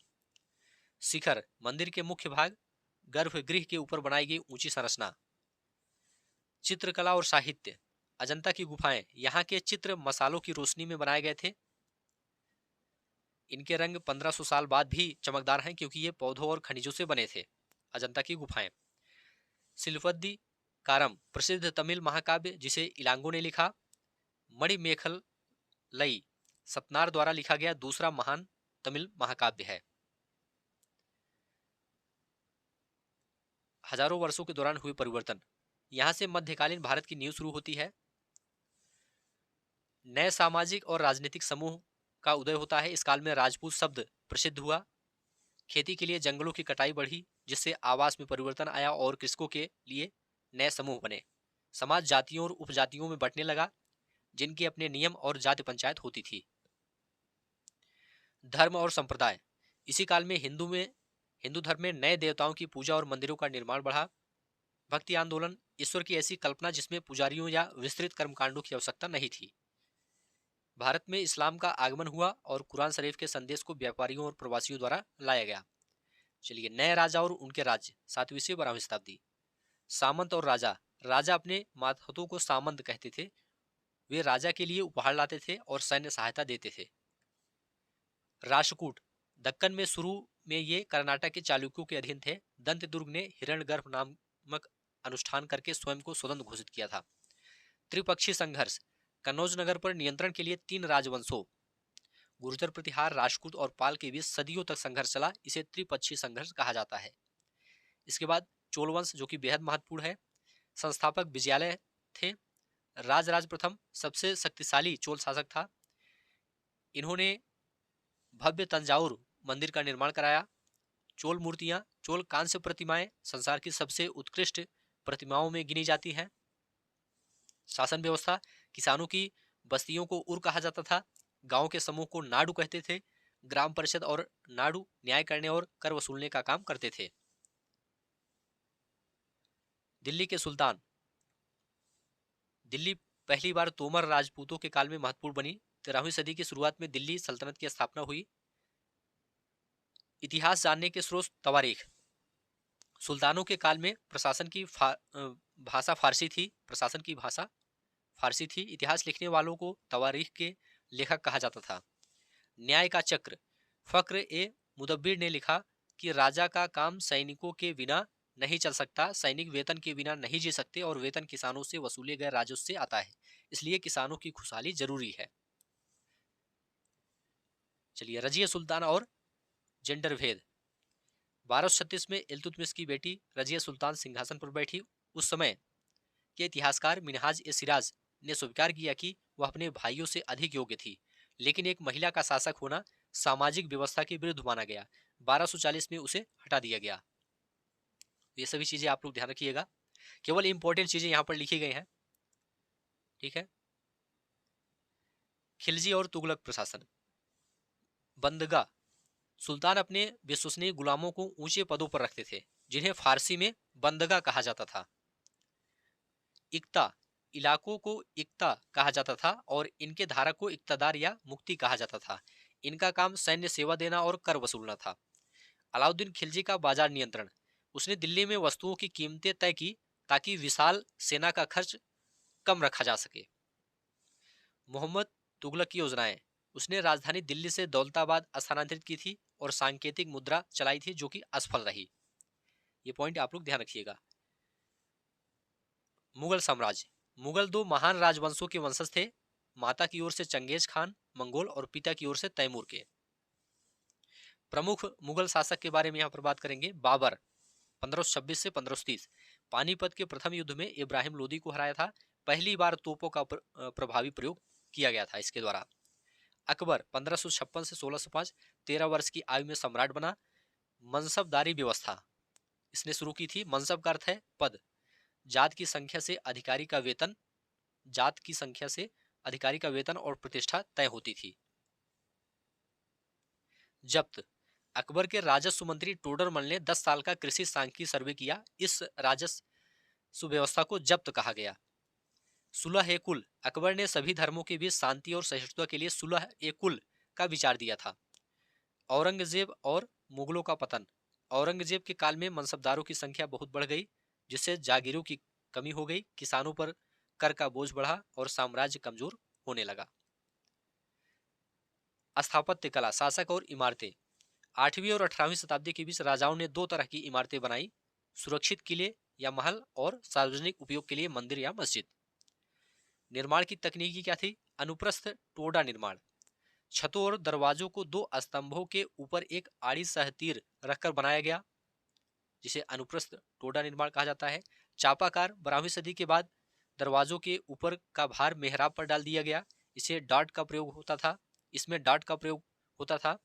शिखर, मंदिर के मुख्य भाग, गर्भगृह के ऊपर बनाई गई ऊंची संरचना। चित्रकला और साहित्य, अजंता की गुफाएं, यहाँ के चित्र मसालों की रोशनी में बनाए गए थे। इनके रंग 1500 साल बाद भी चमकदार हैं, क्योंकि ये पौधों और खनिजों से बने थे। अजंता की गुफाएं। सिलवद्दी कारम, प्रसिद्ध तमिल महाकाव्य जिसे इलांगो ने लिखा। मणिमेखल लई, सतनार द्वारा लिखा गया दूसरा महान तमिल महाकाव्य है। हजारों वर्षों के दौरान हुए परिवर्तन, यहां से मध्यकालीन भारत की नींव शुरू होती है। नए सामाजिक और राजनीतिक समूह का उदय होता है। इस काल में राजपूत शब्द प्रसिद्ध हुआ। खेती के लिए जंगलों की कटाई बढ़ी, जिससे आवास में परिवर्तन आया और कृषकों के लिए नए समूह बने। समाज जातियों और उपजातियों में बंटने लगा, जिनके अपने नियम और जाति पंचायत होती थी। धर्म और संप्रदाय, इसी काल में हिंदू धर्म में नए देवताओं की पूजा और मंदिरों का निर्माण बढ़ा। भक्ति आंदोलन, ईश्वर की ऐसी कल्पना जिसमें पुजारियों या विस्तृत कर्मकांडों की आवश्यकता नहीं थी। भारत में इस्लाम का आगमन हुआ और कुरान शरीफ के संदेश को व्यापारियों और प्रवासियों द्वारा लाया गया। चलिए, नए राजा और उनके राज्य, 7वीं से 12वीं शताब्दी। सामंत और राजा, राजा अपने मातहतों को सामंत कहते थे। वे राजा के लिए उपहार लाते थे और सैन्य सहायता देते थे। राष्ट्रकूट, दक्कन में शुरू में ये कर्नाटक के चालुक्यों के अधीन थे। दंत दुर्ग ने हिरण्यगर्भ नामक अनुष्ठान करके स्वयं को स्वतंत्र घोषित किया था। त्रिपक्षीय संघर्ष, कन्नौज नगर पर नियंत्रण के लिए 3 राजवंशों गुर्जर, प्रतिहार, राजपूत और पाल के बीच सदियों तक संघर्ष चला। इसे त्रिपक्षीय संघर्ष कहा जाता है। इसके बाद चोल वंश, जो कि बेहद महत्वपूर्ण है। संस्थापक विजयालय थे। राजराज प्रथम सबसे शक्तिशाली चोल शासक था। इन्होंने भव्य तंजावुर मंदिर का निर्माण कराया। चोल मूर्तियां, चोल कांस्य प्रतिमाएं संसार की सबसे उत्कृष्ट प्रतिमाओं में गिनी जाती हैं। शासन व्यवस्था, किसानों की बस्तियों को उर कहा जाता था। गांव के समूह को नाडु कहते थे। ग्राम परिषद और नाडु न्याय करने और कर वसूलने का काम करते थे। दिल्ली के सुल्तान, दिल्ली पहली बार तोमर राजपूतों के काल में महत्वपूर्ण बनी। 13वीं सदी की शुरुआत में दिल्ली सल्तनत की स्थापना हुई। इतिहास जानने के स्रोत, तवारीख। सुल्तानों के काल में प्रशासन की भाषा फारसी थी। प्रशासन की भाषा फारसी थी। इतिहास लिखने वालों को तवारीख के लेखक कहा जाता था। न्याय का चक्र, फक्र ए मुदब्बिर ने लिखा कि राजा का काम सैनिकों के बिना नहीं चल सकता। सैनिक वेतन के बिना नहीं जी सकते और वेतन किसानों से वसूले गए राजस्व से आता है, इसलिए किसानों की खुशहाली जरूरी है। चलिए, रजिया सुल्तान और जेंडर भेद। 1236 में इल्तुतमिश की बेटी रजिया सुल्तान सिंहासन पर बैठी। उस समय के इतिहासकार मिनहाज ए सिराज ने स्वीकार किया कि वह अपने भाइयों से अधिक योग्य थी, लेकिन एक महिला का शासक होना सामाजिक व्यवस्था के विरुद्ध माना गया। 1240 में उसे हटा दिया गया। ये सभी चीजें आप लोग ध्यान रखिएगा, केवल इंपॉर्टेंट चीजें यहां पर लिखी गई हैं, ठीक है। खिलजी और तुगलक प्रशासन। बंदगा, सुल्तान अपने विश्वसनीय गुलामों को ऊंचे पदों पर रखते थे, जिन्हें फारसी में बंदगा कहा जाता था। इक्ता इलाकों को इक्ता कहा जाता था और इनके धारक को इक्तादार या मुक्ति कहा जाता था। इनका काम सैन्य सेवा देना और कर वसूलना था। अलाउद्दीन खिलजी का बाजार नियंत्रण। उसने दिल्ली में वस्तुओं की कीमतें तय की ताकि विशाल सेना का खर्च कम रखा जा सके। मोहम्मद तुगलक की योजनाएं। उसने राजधानी दिल्ली से दौलताबाद स्थानांतरित की थी और सांकेतिक मुद्रा चलाई थी जो कि असफल रही। ये पॉइंट आप लोग ध्यान रखिएगा। मुगल साम्राज्य। मुगल दो महान राजवंशों के वंशज थे, माता की ओर से चंगेज खान मंगोल और पिता की ओर से तैमूर के। प्रमुख मुगल शासक के बारे में यहाँ पर बात करेंगे। बाबर 1526 से 1530। पानीपत के प्रथम युद्ध में इब्राहिम लोदी को हराया था। पहली बार तोपों का प्रभावी प्रयोग किया गया था इसके द्वारा। अकबर 1556 से 1605। 13 वर्ष की आयु में सम्राट बना। मनसबदारी व्यवस्था इसने शुरू की थी। मनसब का अर्थ है पद। जात की संख्या से अधिकारी का वेतन और प्रतिष्ठा तय होती थी। जब्त। अकबर के राजस्व मंत्री टोडरमल ने 10 साल का कृषि सांख्यिकी सर्वे किया। इस राजस्व सुव्यवस्था को जब्त कहा गया। सुलह ए कुल। अकबर ने सभी धर्मों के बीच शांति और सहिष्णुता के लिए सुलह ए कुल का विचार दिया था। औरंगजेब और मुगलों का पतन। औरंगजेब के काल में मनसबदारों की संख्या बहुत बढ़ गई, जिससे जागीरों की कमी हो गई, किसानों पर कर का बोझ बढ़ा और साम्राज्य कमजोर होने लगा। स्थापत्य कला, शासक और इमारतें। 8वीं और 18वीं शताब्दी के बीच राजाओं ने दो तरह की इमारतें बनाई, सुरक्षित किले या महल और सार्वजनिक उपयोग के लिए मंदिर या मस्जिद। निर्माण की तकनीकी क्या थी? अनुप्रस्थ टोडा निर्माण। छतों और दरवाजों को दो स्तंभों के ऊपर एक आड़ी सह तीर रखकर बनाया गया, जिसे अनुप्रस्थ टोडा निर्माण कहा जाता है। चापाकार 12वीं सदी के बाद दरवाजों के ऊपर का भार मेहराब पर डाल दिया गया। इसमें डाट का प्रयोग होता था।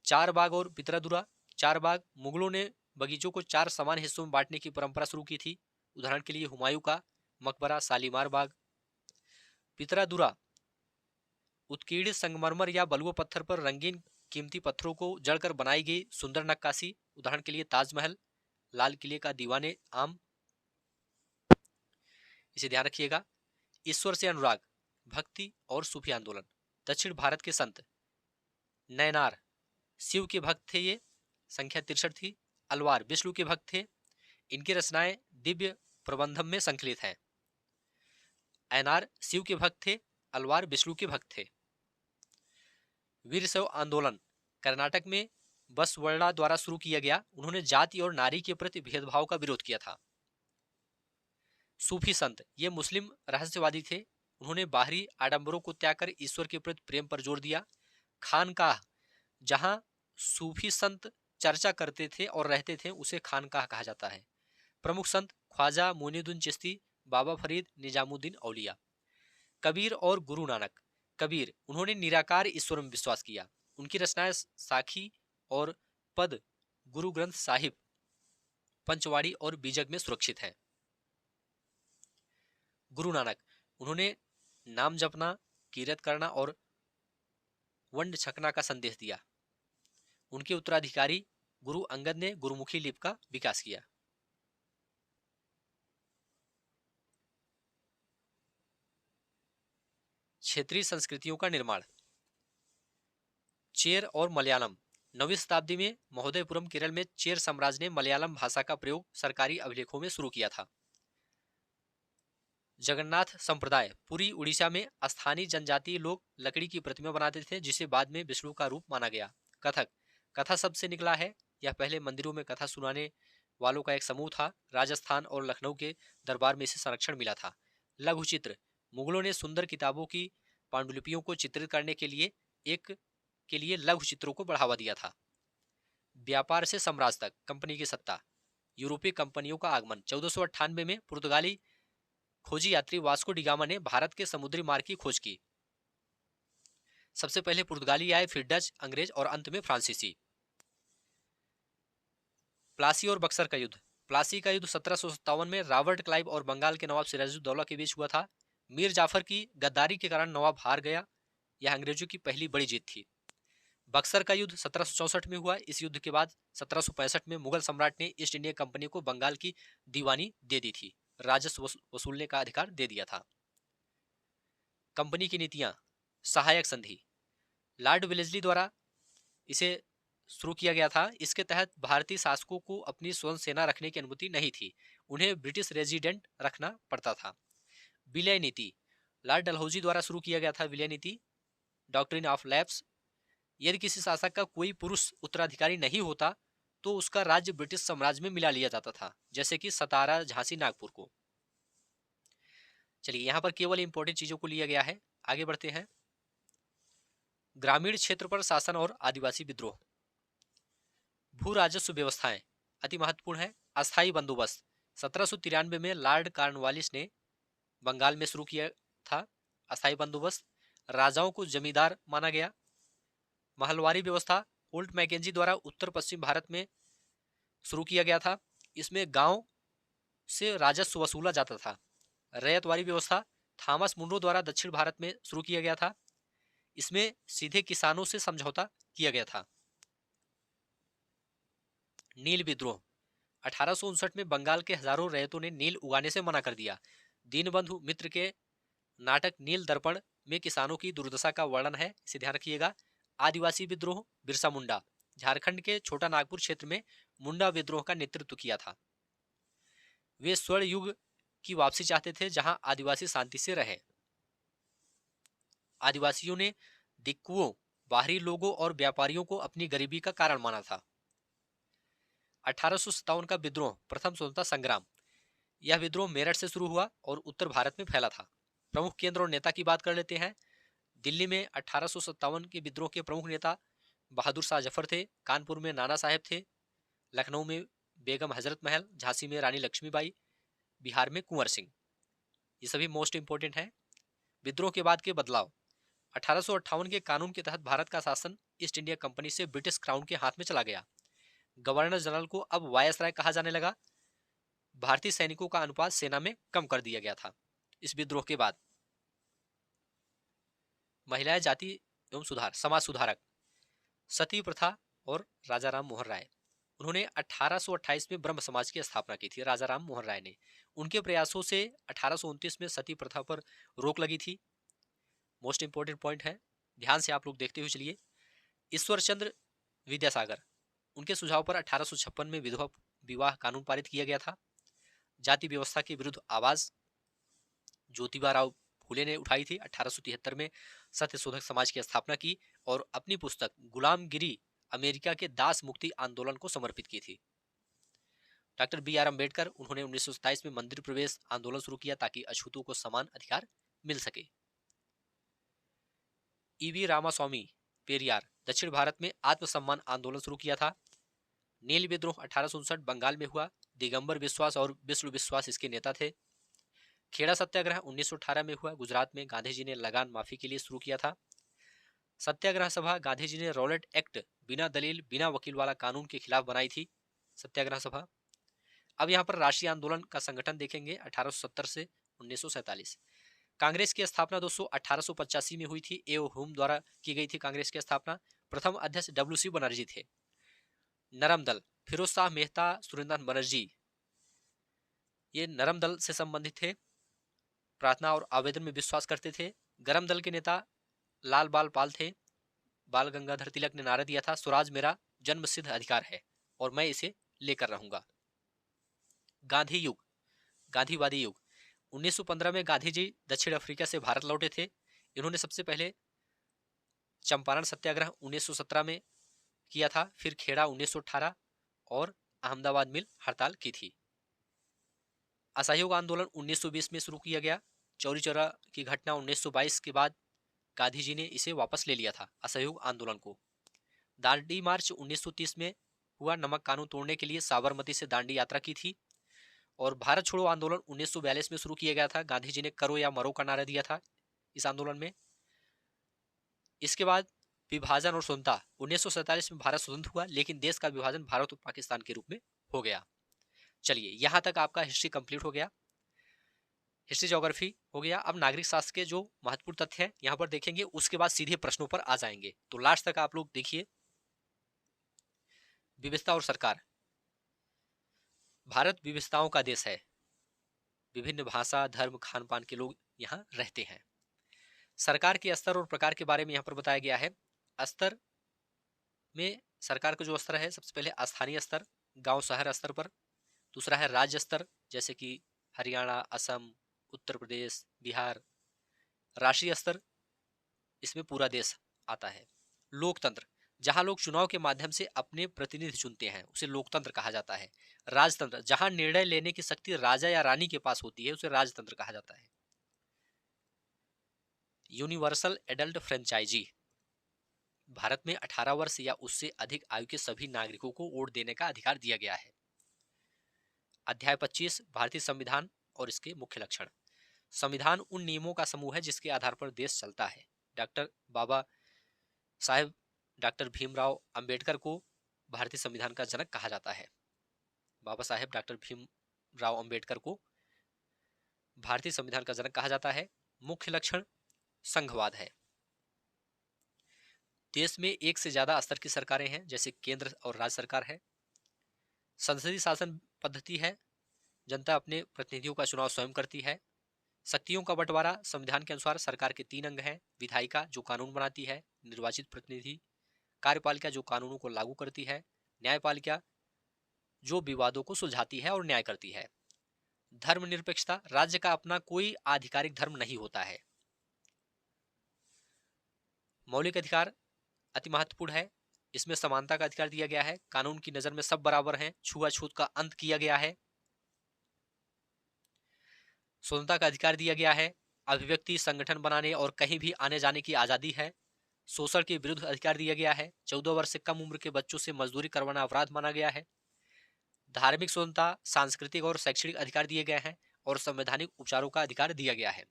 चार बाग और पितरादुरा। चार बाग, मुगलों ने बगीचों को 4 समान हिस्सों में बांटने की परंपरा शुरू की थी। उदाहरण के लिए हुमायूं का मकबरा, शालीमार बाग। पितरादुरा उत्कीर्ण संगमरमर या बलुआ पत्थर पर रंगीन कीमती पत्थरों को जड़कर बनाई गई सुंदर नक्काशी। उदाहरण के लिए ताजमहल, लाल किले का दीवाने आम। इसे ध्यान रखिएगा। ईश्वर से अनुराग, भक्ति और सूफी आंदोलन। दक्षिण भारत के संत। नैनार शिव के भक्त थे, ये संख्या 63 थी। अलवार विष्णु के भक्त थे। इनकी रचनाएं दिव्य प्रबंधम में संकलित हैं। ऐनार शिव के भक्त थे, अलवार विष्णु के भक्त थे। वीर शैव आंदोलन कर्नाटक में बसवड़ा द्वारा शुरू किया गया। उन्होंने जाति और नारी के प्रति भेदभाव का विरोध किया था। सूफी संत, ये मुस्लिम रहस्यवादी थे। उन्होंने बाहरी आडंबरों को त्याग कर ईश्वर के प्रति प्रेम पर जोर दिया। खानकाह, जहां सूफी संत चर्चा करते थे और रहते थे, उसे खानकाह कहा जाता है। प्रमुख संत ख्वाजा मोइनुद्दीन चिश्ती, बाबा फरीद, निजामुद्दीन औलिया। कबीर और गुरु नानक। कबीर, उन्होंने निराकार ईश्वर में विश्वास किया। उनकी रचनाएं साखी और पद गुरु ग्रंथ साहिब, पंचवाड़ी और बीजक में सुरक्षित हैं। गुरु नानक, उन्होंने नाम जपना, कीरत करना और वंड छकना का संदेश दिया। उनके उत्तराधिकारी गुरु अंगद ने गुरुमुखी लिपि का विकास किया। क्षेत्रीय संस्कृतियों का निर्माण। चेर और मलयालम। 9वीं शताब्दी में महोदयपुरम केरल में चेर साम्राज्य ने मलयालम भाषा का प्रयोग सरकारी अभिलेखों में शुरू किया था। जगन्नाथ संप्रदाय। पूरी उड़ीसा में स्थानीय जनजातीय लोग लकड़ी की प्रतिमा बनाते थे, जिसे बाद में विष्णु का रूप माना गया। कथक, कथा शब्द से निकला है। यह पहले मंदिरों में कथा सुनाने वालों का एक समूह था। राजस्थान और लखनऊ के दरबार में इसे संरक्षण मिला था। लघु चित्र, मुगलों ने सुंदर किताबों की पांडुलिपियों को चित्रित करने के लिए लघु चित्रों को बढ़ावा दिया था। व्यापार से साम्राज्य तक कंपनी की सत्ता। यूरोपीय कंपनियों का आगमन। 1498 में पुर्तगाली खोजी यात्री वास्को डिगामा ने भारत के समुद्री मार्ग की खोज की। सबसे पहले पुर्तगाली आए, फिर डच, अंग्रेज और अंत में फ्रांसीसी। प्लासी और बक्सर का युद्ध। प्लासी का युद्ध 1757 में रॉबर्ट क्लाइव और बंगाल के नवाब सिराजुद्दौला के बीच हुआ था। मीर जाफर की गद्दारी के कारण नवाब हार गया। यह अंग्रेजों की पहली बड़ी जीत थी। बक्सर का युद्ध 1764 में हुआ। इस युद्ध के बाद 1765 में मुगल सम्राट ने ईस्ट इंडिया कंपनी को बंगाल की दीवानी दे दी थी। राजस्व वसूलने का अधिकार दे दिया था। कंपनी की नीतियां, सहायक संधि, लॉर्ड वेलेस्ली द्वारा इसे शुरू किया गया था। इसके तहत भारतीय शासकों को अपनी स्वयं सेना रखने की अनुमति नहीं थी, उन्हें ब्रिटिश रेजिडेंट रखना पड़ता था। विलय नीति, लॉर्ड डलहौजी द्वारा शुरू किया गया था विलय नीति, डॉक्ट्रिन ऑफ लैप्स। यदि किसी शासक का कोई पुरुष उत्तराधिकारी नहीं होता तो उसका राज्य ब्रिटिश साम्राज्य में मिला लिया जाता था, जैसे कि सतारा, झांसी, नागपुर को। चलिए, यहां पर केवल इंपॉर्टेंट चीजों को लिया गया है। आगे बढ़ते हैं। ग्रामीण क्षेत्र पर शासन और आदिवासी विद्रोह। भू राजस्व व्यवस्थाएं अति महत्वपूर्ण है। अस्थायी बंदोबस्त 1793 में लॉर्ड कॉर्नवालिस ने बंगाल में शुरू किया था। अस्थायी बंदोबस्त, राजाओं को जमींदार माना गया। महलवारी व्यवस्था ओल्ट मैकेंजी द्वारा उत्तर पश्चिम भारत में शुरू किया गया था। इसमें गांव से राजस्व वसूला जाता था। रैयतवारी व्यवस्था थॉमस मुनरो द्वारा दक्षिण भारत में शुरू किया गया था। इसमें सीधे किसानों से समझौता किया गया था। नील विद्रोह 1859 में बंगाल के हजारों रैयतों ने नील उगाने से मना कर दिया। दीनबंधु मित्र के नाटक नील दर्पण में किसानों की दुर्दशा का वर्णन है, इसे ध्यान रखिएगा। आदिवासी विद्रोह, बिरसा मुंडा झारखंड के छोटा नागपुर क्षेत्र में मुंडा विद्रोह का नेतृत्व किया था। वे स्वर्ण युग की वापसी चाहते थे जहां आदिवासी शांति से रहे। आदिवासियों ने दिक्कुओं, बाहरी लोगों और व्यापारियों को अपनी गरीबी का कारण माना था। 1857 का विद्रोह, प्रथम स्वतंत्रता संग्राम। यह विद्रोह मेरठ से शुरू हुआ और उत्तर भारत में फैला था। प्रमुख केंद्र और नेता की बात कर लेते हैं। दिल्ली में 1857 के विद्रोह के प्रमुख नेता बहादुर शाह जफर थे। कानपुर में नाना साहेब थे। लखनऊ में बेगम हजरत महल, झांसी में रानी लक्ष्मीबाई, बिहार में कुंवर सिंह। ये सभी मोस्ट इंपोर्टेंट है। विद्रोह के बाद के बदलाव, 1858 के कानून के तहत भारत का शासन ईस्ट इंडिया कंपनी से ब्रिटिश क्राउन के हाथ में चला गया। गवर्नर जनरल को अब वायसराय कहा जाने लगा। भारतीय सैनिकों का अनुपात सेना में कम कर दिया गया था। इस विद्रोह के बाद महिलाएं, जाति एवं सुधार, समाज सुधारक, सती प्रथा और राजा राम मोहन राय। उन्होंने 1828 में ब्रह्म समाज की स्थापना की थी, राजा राम मोहन राय ने। उनके प्रयासों से 1829 में सती प्रथा पर रोक लगी थी। मोस्ट इंपोर्टेंट पॉइंट है, ध्यान से आप लोग देखते हुए चलिए। ईश्वर चंद्र विद्यासागर, उनके सुझाव पर 1856 में विधवा विवाह कानून पारित किया गया था। जाति व्यवस्था के विरुद्ध आवाज ज्योतिबा राव फूले ने उठाई थी। 1873 में सत्य शोधक समाज की स्थापना की और अपनी पुस्तक गुलामगिरी अमेरिका के दास मुक्ति आंदोलन को समर्पित की थी। डॉक्टर बी आर अम्बेडकर, उन्होंने 1927 में मंदिर प्रवेश आंदोलन शुरू किया ताकि अछूतों को समान अधिकार मिल सके। ईवी रामास्वामी पेरियार, दक्षिण भारत में आत्मसम्मान आंदोलन शुरू किया था। नील विद्रोह 1859 बंगाल में हुआ। दिगंबर विश्वास और विष्णु विश्वास इसके नेता थे। खेड़ा सत्याग्रह 1918 में हुआ। गुजरात में गांधी जी ने लगान माफी के लिए शुरू किया था। सत्याग्रह सभा, गांधी जी ने रॉलेट एक्ट, बिना दलील बिना वकील वाला कानून के खिलाफ बनाई थी सत्याग्रह सभा। अब यहाँ पर राष्ट्रीय आंदोलन का संगठन देखेंगे 1870 से 1947। कांग्रेस की स्थापना दोस्तों 1885 में हुई थी। ए ओ ह्यूम द्वारा की गई थी कांग्रेस की स्थापना। प्रथम अध्यक्ष डब्ल्यू सी बनर्जी थे। नरम दल, फिरोज शाह मेहता, सुरेंद्रनाथ बनर्जी, ये नरम दल से संबंधित थे। प्रार्थना और आवेदन में विश्वास करते थे। गरम दल के नेता लाल बाल पाल थे। बाल गंगाधर तिलक ने नारा दिया था, स्वराज मेरा जन्म सिद्ध अधिकार है और मैं इसे लेकर रहूंगा। गांधी युग, गांधीवादी युग, 1915 में गांधी जी दक्षिण अफ्रीका से भारत लौटे थे। इन्होंने सबसे पहले चंपारण सत्याग्रह 1917 में किया था, फिर खेड़ा 1918 और अहमदाबाद मिल हड़ताल की थी। असहयोग आंदोलन 1920 में शुरू किया गया। चौरी चौरा की घटना 1922 के बाद गांधी जी ने इसे वापस ले लिया था, असहयोग आंदोलन को। दांडी मार्च 1930 में हुआ। नमक कानून तोड़ने के लिए साबरमती से दांडी यात्रा की थी। और भारत छोड़ो आंदोलन 1942 में शुरू किया गया था। गांधी जी ने करो या मरो का नारा दिया था इस आंदोलन में। इसके बाद विभाजन और स्वतंत्रता, 1947 में भारत स्वतंत्र हुआ, लेकिन देश का विभाजन भारत और पाकिस्तान के रूप में हो गया। चलिए, यहां तक आपका हिस्ट्री कंप्लीट हो गया, हिस्ट्री ज्योग्राफी हो गया। अब नागरिक शास्त्र के जो महत्वपूर्ण तथ्य हैं यहां पर देखेंगे, उसके बाद सीधे प्रश्नों पर आ जाएंगे। तो लास्ट तक आप लोग देखिए। विविधता और सरकार। भारत विविधताओं का देश है। विभिन्न भाषा, धर्म, खान पान के लोग यहाँ रहते हैं। सरकार के स्तर और प्रकार के बारे में यहाँ पर बताया गया है। स्तर में सरकार का जो स्तर है, सबसे पहले स्थानीय स्तर, गांव शहर स्तर पर। दूसरा है राज्य स्तर, जैसे कि हरियाणा, असम, उत्तर प्रदेश, बिहार। राष्ट्रीय स्तर, इसमें पूरा देश आता है। लोकतंत्र, जहां लोग चुनाव के माध्यम से अपने प्रतिनिधि चुनते हैं, उसे लोकतंत्र कहा जाता है। राजतंत्र, जहां निर्णय लेने की शक्ति राजा या रानी के पास होती है, उसे राजतंत्र कहा जाता है। यूनिवर्सल एडल्ट फ्रेंचाइजी, भारत में 18 वर्ष या उससे अधिक आयु के सभी नागरिकों को वोट देने का अधिकार दिया गया है। अध्याय 25, भारतीय संविधान और इसके मुख्य लक्षण। संविधान उन नियमों का समूह है जिसके आधार पर देश चलता है। डॉक्टर बाबा साहेब डॉक्टर भीमराव अंबेडकर को भारतीय संविधान का जनक कहा जाता है। बाबा साहेब डॉक्टर भीमराव अंबेडकर को भारतीय संविधान का जनक कहा जाता है। मुख्य लक्षण संघवाद है। देश में एक से ज्यादा स्तर की सरकारें हैं, जैसे केंद्र और राज्य सरकार है। संसदीय शासन पद्धति है, जनता अपने प्रतिनिधियों का चुनाव स्वयं करती है। शक्तियों का बंटवारा, संविधान के अनुसार सरकार के 3 अंग हैं। विधायिका जो कानून बनाती है, निर्वाचित प्रतिनिधि। कार्यपालिका जो कानूनों को लागू करती है। न्यायपालिका जो विवादों को सुलझाती है और न्याय करती है। धर्मनिरपेक्षता, राज्य का अपना कोई आधिकारिक धर्म नहीं होता है। मौलिक अधिकार अति महत्वपूर्ण है, इसमें समानता का अधिकार दिया गया है। कानून की नजर में सब बराबर हैं। छुआछूत का अंत किया गया है। स्वतंत्रता का अधिकार दिया गया है। अभिव्यक्ति, संगठन बनाने और कहीं भी आने जाने की आजादी है। शोषण के विरुद्ध अधिकार दिया गया है। 14 वर्ष से कम उम्र के बच्चों से मजदूरी करवाना अपराध माना गया है। धार्मिक स्वतंत्रता, सांस्कृतिक और शैक्षणिक अधिकार दिए गए हैं और संवैधानिक उपचारों का अधिकार दिया गया है।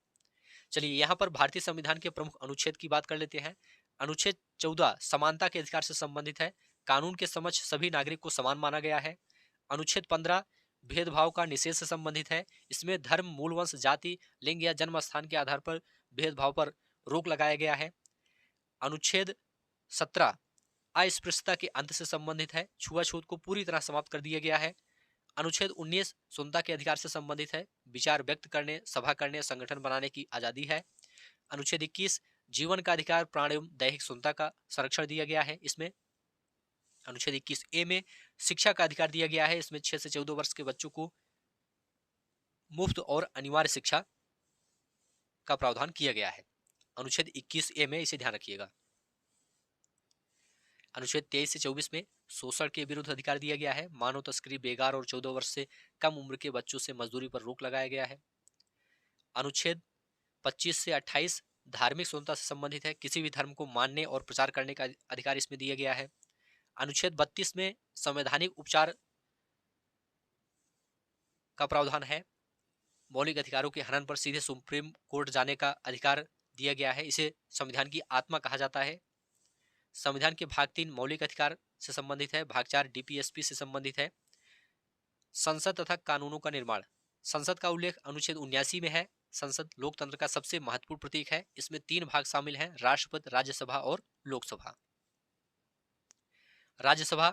चलिए यहाँ पर भारतीय संविधान के प्रमुख अनुच्छेद की बात कर लेते हैं। अनुच्छेद 14 समानता के अधिकार से संबंधित है। कानून के समक्ष सभी नागरिक को समान माना गया है। अनुच्छेद 15 भेदभाव का निषेध से संबंधित है। इसमें धर्म, मूल वंश, जाति, लिंग या जन्म स्थान के आधार पर भेदभाव पर रोक लगाया गया है। अनुच्छेद 17 अस्पृश्यता के अंत से संबंधित है। छुआछूत को पूरी तरह समाप्त कर दिया गया है। अनुच्छेद 19 स्वतंत्रता के अधिकार से संबंधित है। विचार व्यक्त करने, सभा करने, संगठन बनाने की आजादी है। अनुच्छेद 21 जीवन का अधिकार, प्राण एवं दैहिक स्वतंत्रता का संरक्षण दिया गया है। इसमें अनुच्छेद 21 ए में शिक्षा का अधिकार दिया गया है। इसमें 6 से 14 वर्ष के बच्चों को मुफ्त और अनिवार्य शिक्षा का प्रावधान किया गया है। अनुच्छेद 21 ए में इसे ध्यान रखिएगा। अनुच्छेद 23 से 24 में शोषण के विरुद्ध अधिकार दिया गया है। मानव तस्करी, बेगार और 14 वर्ष से कम उम्र के बच्चों से मजदूरी पर रोक लगाया गया है। अनुच्छेद 25 से 28 धार्मिक स्वतंत्रता से संबंधित है। किसी भी धर्म को मानने और प्रचार करने का अधिकार इसमें दिया गया है। अनुच्छेद 32 में संवैधानिक उपचार का प्रावधान है। मौलिक अधिकारों के हनन पर सीधे सुप्रीम कोर्ट जाने का अधिकार दिया गया है। इसे संविधान की आत्मा कहा जाता है। संविधान के भाग 3 मौलिक अधिकार से संबंधित है। भाग 4 डीपीएसपी से संबंधित है। संसद तथा कानूनों का निर्माण, संसद का उल्लेख अनुच्छेद 79 में है। संसद लोकतंत्र का सबसे महत्वपूर्ण प्रतीक है। इसमें 3 भाग शामिल हैं, राष्ट्रपति, राज्यसभा और लोकसभा। राज्यसभा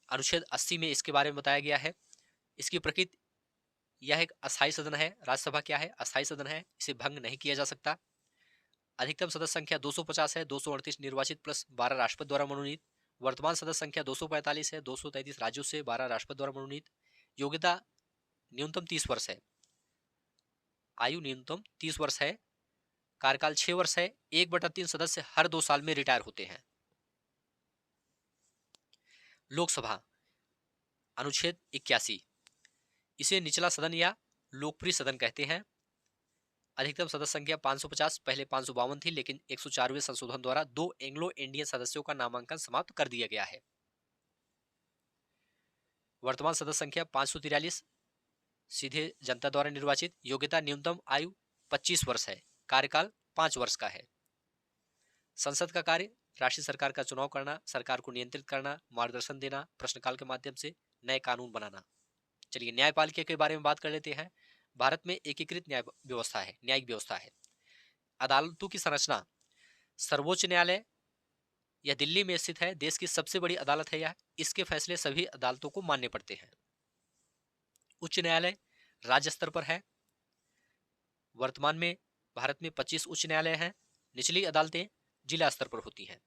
अनुच्छेद 80 में इसके बारे में बताया गया है। इसकी प्रकृति, यह एक अस्थायी सदन है। राज्यसभा क्या है? अस्थायी सदन है, इसे भंग नहीं किया जा सकता। अधिकतम सदस्य संख्या 250 है। 238 निर्वाचित प्लस 12 राष्ट्रपति द्वारा मनोनीत। वर्तमान सदस्य संख्या 245 है। 233 राज्यों से 12 राष्ट्रपति द्वारा मनोनीत। योग्यता न्यूनतम 30 वर्ष है। आयु न्यूनतम 30 वर्ष है। कार्यकाल 6 वर्ष है। 1/3 सदस्य हर 2 साल में रिटायर होते हैं। लोकसभा अनुच्छेद 81, इसे निचला सदन या लोकप्रिय सदन कहते हैं। अधिकतम सदस्य संख्या 550, पहले 552 थी, लेकिन 104वें संशोधन द्वारा 2 एंग्लो इंडियन सदस्यों का नामांकन समाप्त कर दिया गया है। वर्तमान सदस्य संख्या 543, सीधे जनता द्वारा निर्वाचित। योग्यता न्यूनतम आयु 25 वर्ष है। कार्यकाल 5 वर्ष का है। संसद का कार्य राष्ट्रीय सरकार का चुनाव करना, सरकार को नियंत्रित करना, मार्गदर्शन देना, प्रश्नकाल के माध्यम से नए कानून बनाना। चलिए न्यायपालिका के बारे में बात कर लेते हैं। भारत में एकीकृत न्याय व्यवस्था है, न्यायिक व्यवस्था है। अदालतों की संरचना, सर्वोच्च न्यायालय यह दिल्ली में स्थित है, देश की सबसे बड़ी अदालत है यह। इसके फैसले सभी अदालतों को मानने पड़ते हैं। उच्च न्यायालय राज्य स्तर पर है। वर्तमान में भारत में 25 उच्च न्यायालय हैं। निचली अदालतें जिला स्तर पर होती हैं।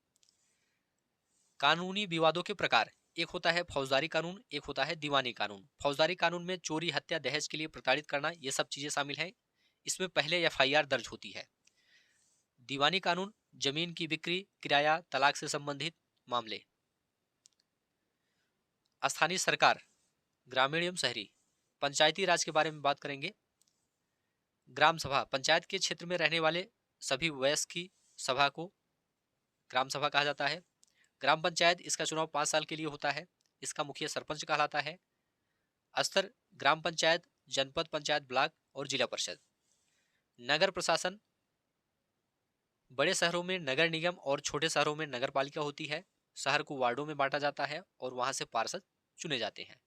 कानूनी विवादों के प्रकार, एक होता है फौजदारी कानून, एक होता है दीवानी कानून। फौजदारी कानून में चोरी, हत्या, दहेज के लिए प्रताड़ित करना, ये सब चीजें शामिल हैं। इसमें पहले एफआईआर दर्ज होती है। दीवानी कानून जमीन की बिक्री, किराया, तलाक से संबंधित मामले। स्थानीय सरकार, ग्रामीण एवं शहरी। पंचायती राज के बारे में बात करेंगे। ग्राम सभा, पंचायत के क्षेत्र में रहने वाले सभी वयस्क की सभा को ग्राम सभा कहा जाता है। ग्राम पंचायत, इसका चुनाव 5 साल के लिए होता है। इसका मुखिया सरपंच कहलाता है। स्तर, ग्राम पंचायत, जनपद पंचायत, ब्लॉक और जिला परिषद। नगर प्रशासन, बड़े शहरों में नगर निगम और छोटे शहरों में नगर पालिका होती है। शहर को वार्डों में बांटा जाता है और वहां से पार्षद चुने जाते हैं।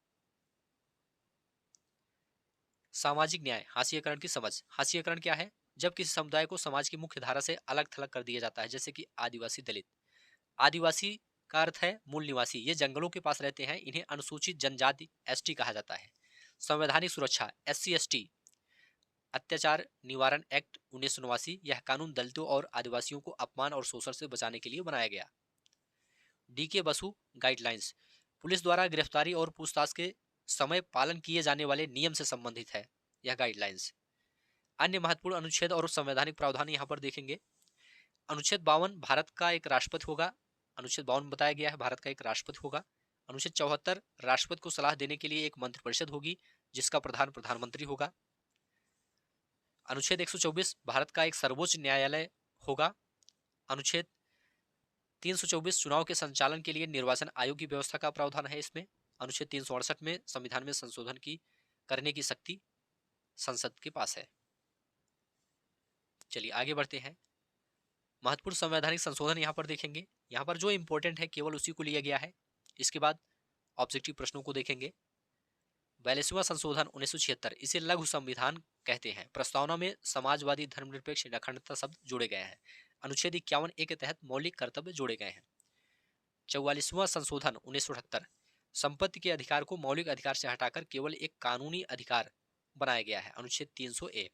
सामाजिक न्याय, हाशिएकरण की समझ। हाशिएकरण क्या है? जब किसी समुदाय को समाज की मुख्य धारा से अलग थलग कर दिया जाता है, जैसे कि आदिवासी, दलित। आदिवासी का अर्थ है मूल निवासी, ये जंगलों के पास रहते हैं। इन्हें अनुसूचित जनजाति एसटी कहा जाता है। संवैधानिक सुरक्षा, एससी एसटी। अत्याचार निवारण एक्ट 1989, यह कानून दलितों और आदिवासियों को अपमान और शोषण से बचाने के लिए बनाया गया। डीके बसु गाइडलाइंस, पुलिस द्वारा गिरफ्तारी और पूछताछ के समय पालन किए जाने वाले नियम से संबंधित है यह गाइडलाइंस। अन्य महत्वपूर्ण अनुच्छेद और संवैधानिक प्रावधान यहाँ पर देखेंगे। अनुच्छेद 52 भारत का एक राष्ट्रपति होगा। अनुच्छेद 52 बताया गया है भारत का एक राष्ट्रपति होगा। अनुच्छेद 74 राष्ट्रपति को सलाह देने के लिए एक मंत्रिपरिषद होगी जिसका प्रधान प्रधानमंत्री होगा। अनुच्छेद 124 भारत का एक सर्वोच्च न्यायालय होगा। अनुच्छेद 324 चुनाव के संचालन के लिए निर्वाचन आयोग की व्यवस्था का प्रावधान है इसमें। अनुच्छेद 368 में संविधान में संशोधन की करने की शक्ति संसद के पास है। चलिए आगे बढ़ते हैं। महत्वपूर्ण संवैधानिक संशोधन यहाँ पर देखेंगे। यहाँ पर जो इंपॉर्टेंट है केवल उसी को लिया गया है। इसके बाद ऑब्जेक्टिव प्रश्नों को देखेंगे। 42वां संशोधन 1976, इसे लघु संविधान कहते हैं। प्रस्तावना में समाजवादी, धर्मनिरपेक्ष, अखंडता शब्द जोड़े गए हैं। अनुच्छेद 51A के तहत मौलिक कर्तव्य जोड़े गए हैं। 44वां संशोधन 1978, संपत्ति के अधिकार को मौलिक अधिकार से हटाकर केवल एक कानूनी अधिकार बनाया गया है। अनुच्छेद 300A।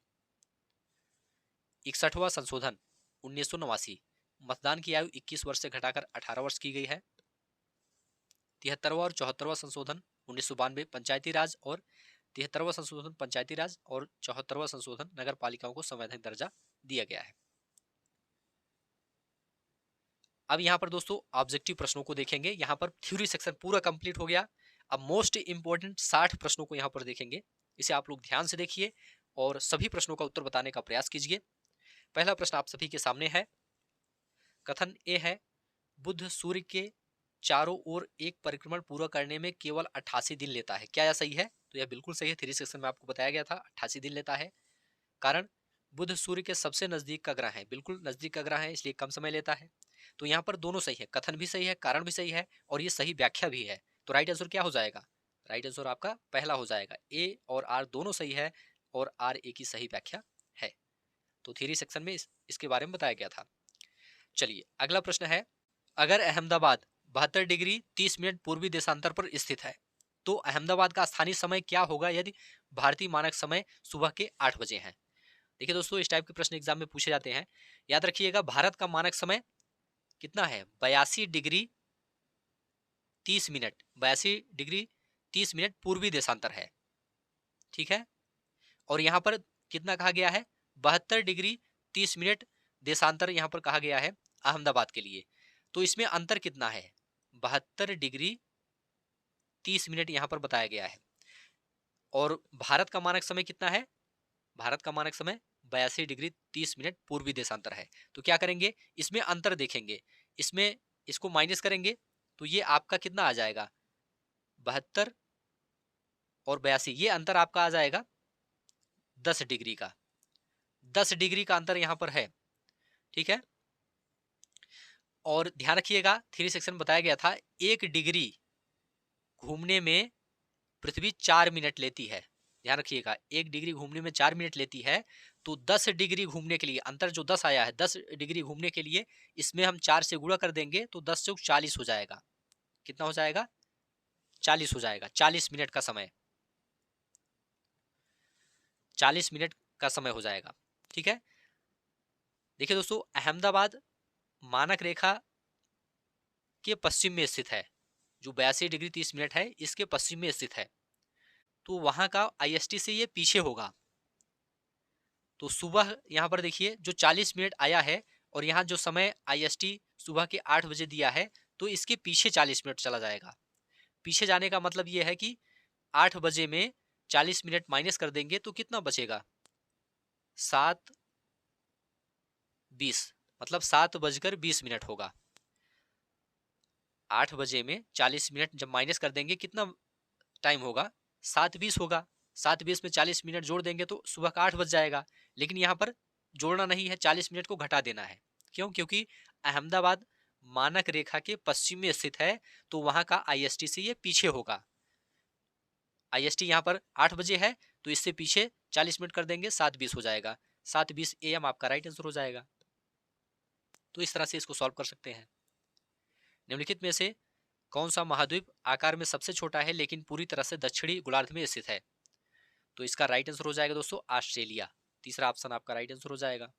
61वां संशोधन 1989, मतदान की आयु 21 वर्ष से घटाकर 18 वर्ष की गई है। 73वां और 74वां संशोधन 1992, पंचायती राज और 73वां संशोधन पंचायती राज और 74वां संशोधन नगर पालिकाओं को संवैधानिक दर्जा दिया गया है। अब यहाँ पर दोस्तों ऑब्जेक्टिव प्रश्नों को देखेंगे। यहाँ पर थ्योरी सेक्शन पूरा कंप्लीट हो गया। अब मोस्ट इंपोर्टेंट 60 प्रश्नों को यहाँ पर देखेंगे। इसे आप लोग ध्यान से देखिए और सभी प्रश्नों का उत्तर बताने का प्रयास कीजिए। पहला प्रश्न आप सभी के सामने है। कथन ए है, बुध सूर्य के चारों ओर एक परिक्रमण पूरा करने में केवल 88 दिन लेता है। क्या यह सही है? तो यह बिल्कुल सही है। थ्योरी सेक्शन में आपको बताया गया था 88 दिन लेता है। कारण बुध सूर्य के सबसे नजदीक का ग्रह है, बिल्कुल नजदीक का ग्रह है, इसलिए कम समय लेता है। तो यहाँ पर दोनों सही है, कथन भी सही है, कारण भी सही है और ये सही व्याख्या भी है। तो राइट आंसर क्या हो जाएगा? राइट आंसर आपका पहला हो जाएगा। ए और आर दोनों सही है और आर ए की सही व्याख्या है। तो थ्योरी सेक्शन में इसके बारे में बताया गया था। चलिए अगला प्रश्न है, अगर अहमदाबाद 72 डिग्री 30 मिनट पूर्वी देशांतर पर स्थित है तो अहमदाबाद का स्थानीय समय क्या होगा यदि भारतीय मानक समय सुबह के 8 बजे है? देखिए दोस्तों, इस टाइप के प्रश्न एग्जाम में पूछे जाते हैं। याद रखिएगा, भारत का मानक समय कितना है? 82 डिग्री 30 मिनट। 82 डिग्री 30 मिनट पूर्वी देशांतर है, ठीक है। और यहां पर कितना कहा गया है? 72 डिग्री 30 मिनट देशांतर यहां पर कहा गया है अहमदाबाद के लिए। तो इसमें अंतर कितना है? 72 डिग्री 30 मिनट यहां पर बताया गया है। और भारत का मानक समय कितना है? भारत का मानक समय 82 डिग्री 30 मिनट पूर्वी देशांतर है। तो क्या करेंगे, इसमें अंतर देखेंगे, इसमें इसको माइनस करेंगे तो ये आपका कितना आ जाएगा? 72 और 82, ये अंतर आपका आ जाएगा 10 डिग्री का। 10 डिग्री का अंतर यहां पर है, ठीक है। और ध्यान रखिएगा, थ्योरी सेक्शन में बताया गया था 1 डिग्री घूमने में पृथ्वी 4 मिनट लेती है। ध्यान रखिएगा, 1 डिग्री घूमने में 4 मिनट लेती है। तो 10 डिग्री घूमने के लिए, अंतर जो 10 आया है, 10 डिग्री घूमने के लिए इसमें हम 4 से गुणा कर देंगे तो 10 चौक 40 हो जाएगा। कितना हो जाएगा? 40 हो जाएगा। 40 मिनट का समय। 40 मिनट का समय हो जाएगा। ठीक है, देखिए दोस्तों, अहमदाबाद मानक रेखा के पश्चिम में स्थित है, जो 82 डिग्री 30 मिनट है, इसके पश्चिम में स्थित है। तो वहां का आईएसटी से ये पीछे होगा। तो सुबह यहाँ पर देखिए जो 40 मिनट आया है, और यहाँ जो समय आईएसटी सुबह के 8 बजे दिया है, तो इसके पीछे 40 मिनट चला जाएगा। पीछे जाने का मतलब ये है कि 8 बजे में 40 मिनट माइनस कर देंगे तो कितना बचेगा, 7:20, मतलब 7:20 होगा। 8 बजे में 40 मिनट जब माइनस कर देंगे कितना टाइम होगा, 7:20 होगा। 7:20 में 40 मिनट जोड़ देंगे तो सुबह का 8 बज जाएगा। लेकिन यहाँ पर जोड़ना नहीं है, 40 मिनट को घटा देना है। क्यों? क्योंकि अहमदाबाद मानक रेखा के पश्चिम में स्थित है, तो वहां का आईएसटी से ये पीछे होगा। आईएसटी यहाँ पर 8 बजे है, तो इससे पीछे 40 मिनट कर देंगे, 7:20 हो जाएगा। 7:20 AM आपका राइट आंसर हो जाएगा। तो इस तरह से इसको सॉल्व कर सकते हैं। निम्नलिखित में से कौन सा महाद्वीप आकार में सबसे छोटा है लेकिन पूरी तरह से दक्षिणी गोलार्ध में स्थित है? तो इसका राइट आंसर हो जाएगा दोस्तों ऑस्ट्रेलिया। तीसरा ऑप्शन आपका राइट आंसर हो जाएगा।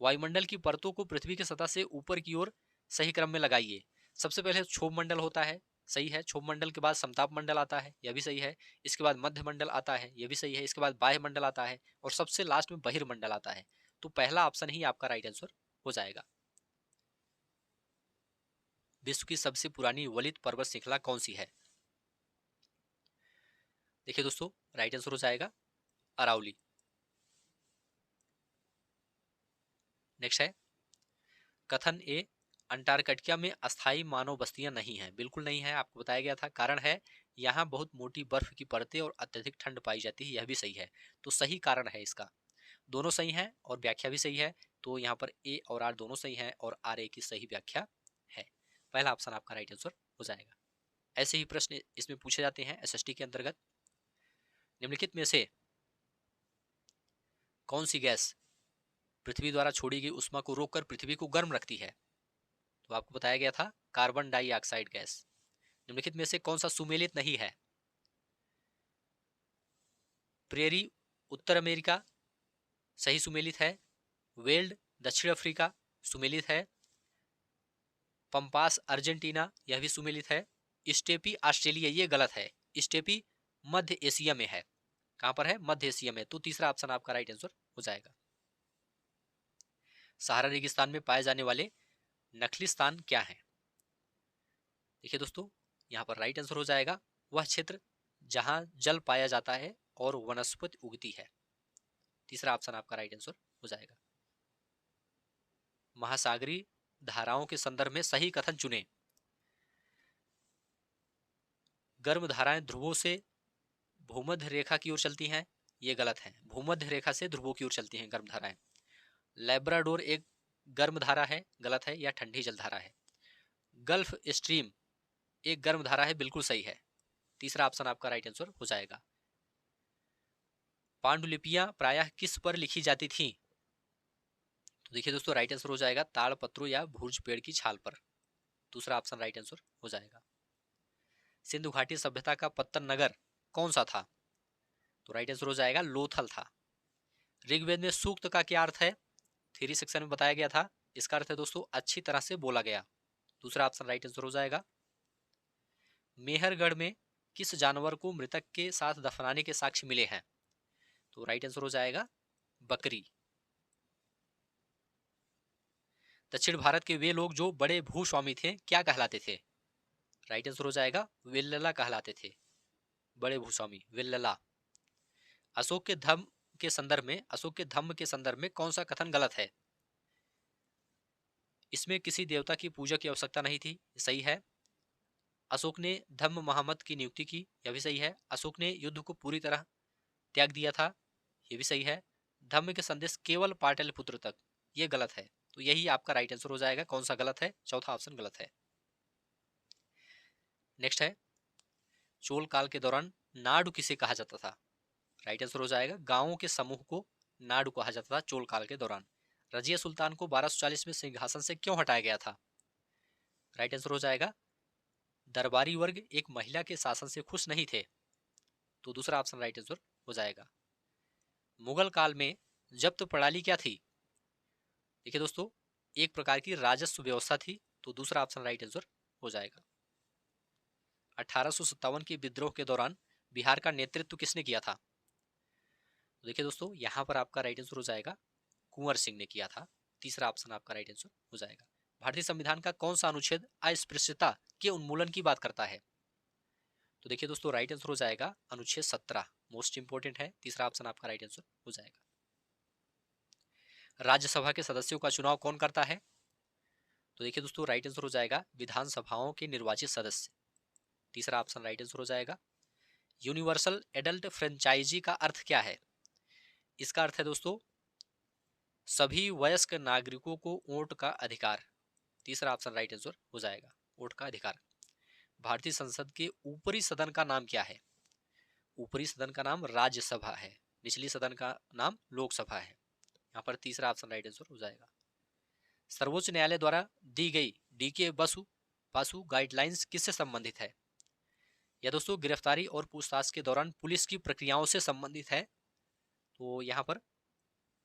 वायुमंडल की परतों को पृथ्वी की सतह से ऊपर की ओर सही क्रम में लगाइए। सबसे पहले क्षोभ मंडल होता है, सही है। क्षोभ मंडल के बाद समताप मंडल आता है, यह भी सही है। इसके बाद मध्य मंडल आता है, यह भी सही है। इसके बाद बाह्य मंडल आता है, और सबसे लास्ट में बहिर्मंडल आता है। तो पहला ऑप्शन ही आपका राइट आंसर हो जाएगा। विश्व की सबसे पुरानी वलित पर्वत श्रृंखला कौन सी है? देखिए दोस्तों, राइट आंसर हो जाएगा अरावली। नेक्स्ट है, कथन ए, अंटार्कटिका में अस्थायी मानव बस्तियां नहीं हैं। बिल्कुल नहीं है, आपको बताया गया था। कारण है, यहाँ बहुत मोटी बर्फ की परतें और अत्यधिक ठंड पाई जाती है, यह भी सही है। तो सही कारण है इसका, दोनों सही हैं और व्याख्या भी सही है। तो यहाँ पर ए और आर दोनों सही हैं, और आर ए की सही व्याख्या है। पहला ऑप्शन आपका राइट आंसर हो जाएगा। ऐसे ही प्रश्न इसमें पूछे जाते हैं एसएसटी के अंतर्गत। निम्नलिखित में से कौन सी गैस पृथ्वी द्वारा छोड़ी गई उष्मा को रोककर पृथ्वी को गर्म रखती है? तो आपको बताया गया था कार्बन डाइऑक्साइड गैस। निम्नलिखित में से कौन सा सुमेलित नहीं है? प्रेरी उत्तर अमेरिका सही सुमेलित है। वेल्ड दक्षिण अफ्रीका सुमेलित है। पंपास अर्जेंटीना यह भी सुमेलित है। स्टेपी ऑस्ट्रेलिया ये गलत है। स्टेपी मध्य एशिया में है। कहां पर है? मध्य एशिया में। तो तीसरा ऑप्शन आपका राइट आंसर हो जाएगा। सहारा रेगिस्तान में पाए जाने वाले नखलिस्तान क्या है? देखिए दोस्तों, यहाँ पर राइट आंसर हो जाएगा वह क्षेत्र जहां जल पाया जाता है और वनस्पति उगती है। तीसरा ऑप्शन आपका राइट आंसर हो जाएगा। महासागरीय धाराओं के संदर्भ में सही कथन चुने। गर्म धाराएं ध्रुवों से भूमध्य रेखा की ओर चलती हैं, ये गलत है। भूमध्य रेखा से ध्रुवों की ओर चलती हैं गर्म धाराएं। लेब्राडोर एक गर्म धारा है, गलत है, या ठंडी जल धारा है। गल्फ स्ट्रीम एक गर्म धारा है, बिल्कुल सही है। तीसरा ऑप्शन आपका राइट आंसर हो जाएगा। पांडुलिपियां प्रायः किस पर लिखी जाती थी? तो देखिए दोस्तों, राइट आंसर हो जाएगा ताड़ पत्रों या भुर्ज पेड़ की छाल पर। दूसरा ऑप्शन राइट आंसर हो जाएगा। सिंधु घाटी सभ्यता का पत्तन नगर कौन सा था? तो राइट आंसर हो जाएगा लोथल था। ऋग्वेद में सूक्त का क्या अर्थ है? थ्योरी सेक्शन में बताया गया था। इसका अर्थ है दोस्तों अच्छी तरह से बोला गया। दूसरा ऑप्शन राइट आंसर हो जाएगा। मेहरगढ़ में किस जानवर को मृतक के साथ दफनाने के साक्ष्य मिले हैं? तो राइट आंसर हो जाएगा बकरी। दक्षिण भारत के वे लोग जो बड़े भूस्वामी थे क्या कहलाते थे? राइट आंसर हो जाएगा विल्लला कहलाते थे। बड़े भूस्वामी विल्लला। अशोक के धम्म के संदर्भ में कौन सा कथन गलत है? इसमें किसी देवता की पूजा की आवश्यकता नहीं थी, सही है। अशोक ने धम्म महामत की नियुक्ति की, यह भी सही है। अशोक ने युद्ध को पूरी तरह त्याग दिया था, यह भी सही है। धम्म के संदेश केवल पाटलिपुत्र तक, यह गलत है। तो यही आपका राइट आंसर हो जाएगा। कौन सा गलत है? चौथा ऑप्शन गलत है। नेक्स्ट है, चोल काल के दौरान नाडु किसे कहा जाता था? राइट आंसर हो जाएगा गांवों के समूह को नाडु कहा जाता था चोल काल के दौरान। रजिया सुल्तान को 1240 में सिंहासन से क्यों हटाया गया था? राइट आंसर हो जाएगा दरबारी वर्ग एक महिला के शासन से खुश नहीं थे। तो दूसरा ऑप्शन राइट आंसर हो जाएगा। मुगल काल में जब्त प्रणाली क्या थी? देखिए दोस्तों, एक प्रकार की राजस्व व्यवस्था थी, तो दूसरा ऑप्शन राइट आंसर हो जाएगा। 1857 के विद्रोह के दौरान बिहार का नेतृत्व किसने किया था? तो देखिए दोस्तों, यहाँ पर आपका राइट आंसर हो जाएगा कुंवर सिंह ने किया था। तीसरा ऑप्शन आपका राइट आंसर हो जाएगा। भारतीय संविधान का कौन सा अनुच्छेद अस्पृश्यता के उन्मूलन की बात करता है? तो देखिए दोस्तों, राइट आंसर हो जाएगा अनुच्छेद 17, मोस्ट इंपोर्टेंट है। तीसरा ऑप्शन आपका राइट आंसर हो जाएगा। राज्यसभा के सदस्यों का चुनाव कौन करता है? तो देखिए दोस्तों, राइट आंसर हो जाएगा विधानसभाओं के निर्वाचित सदस्य। तीसरा ऑप्शन राइट आंसर हो जाएगा। यूनिवर्सल एडल्ट फ्रेंचाइजी का अर्थ क्या है? इसका अर्थ है दोस्तों सभी वयस्क नागरिकों को वोट का अधिकार। तीसरा ऑप्शन राइट आंसर हो जाएगा, वोट का अधिकार। भारतीय संसद के ऊपरी सदन का नाम क्या है? ऊपरी सदन का नाम राज्यसभा है, निचली सदन का नाम लोकसभा है। यहाँ पर तीसरा ऑप्शन राइट आंसर हो जाएगा। सर्वोच्च न्यायालय द्वारा दी गई डीके बसु बासु गाइडलाइंस किससे संबंधित है? यह दोस्तों गिरफ्तारी और पूछताछ के दौरान पुलिस की प्रक्रियाओं से संबंधित है। तो यहाँ पर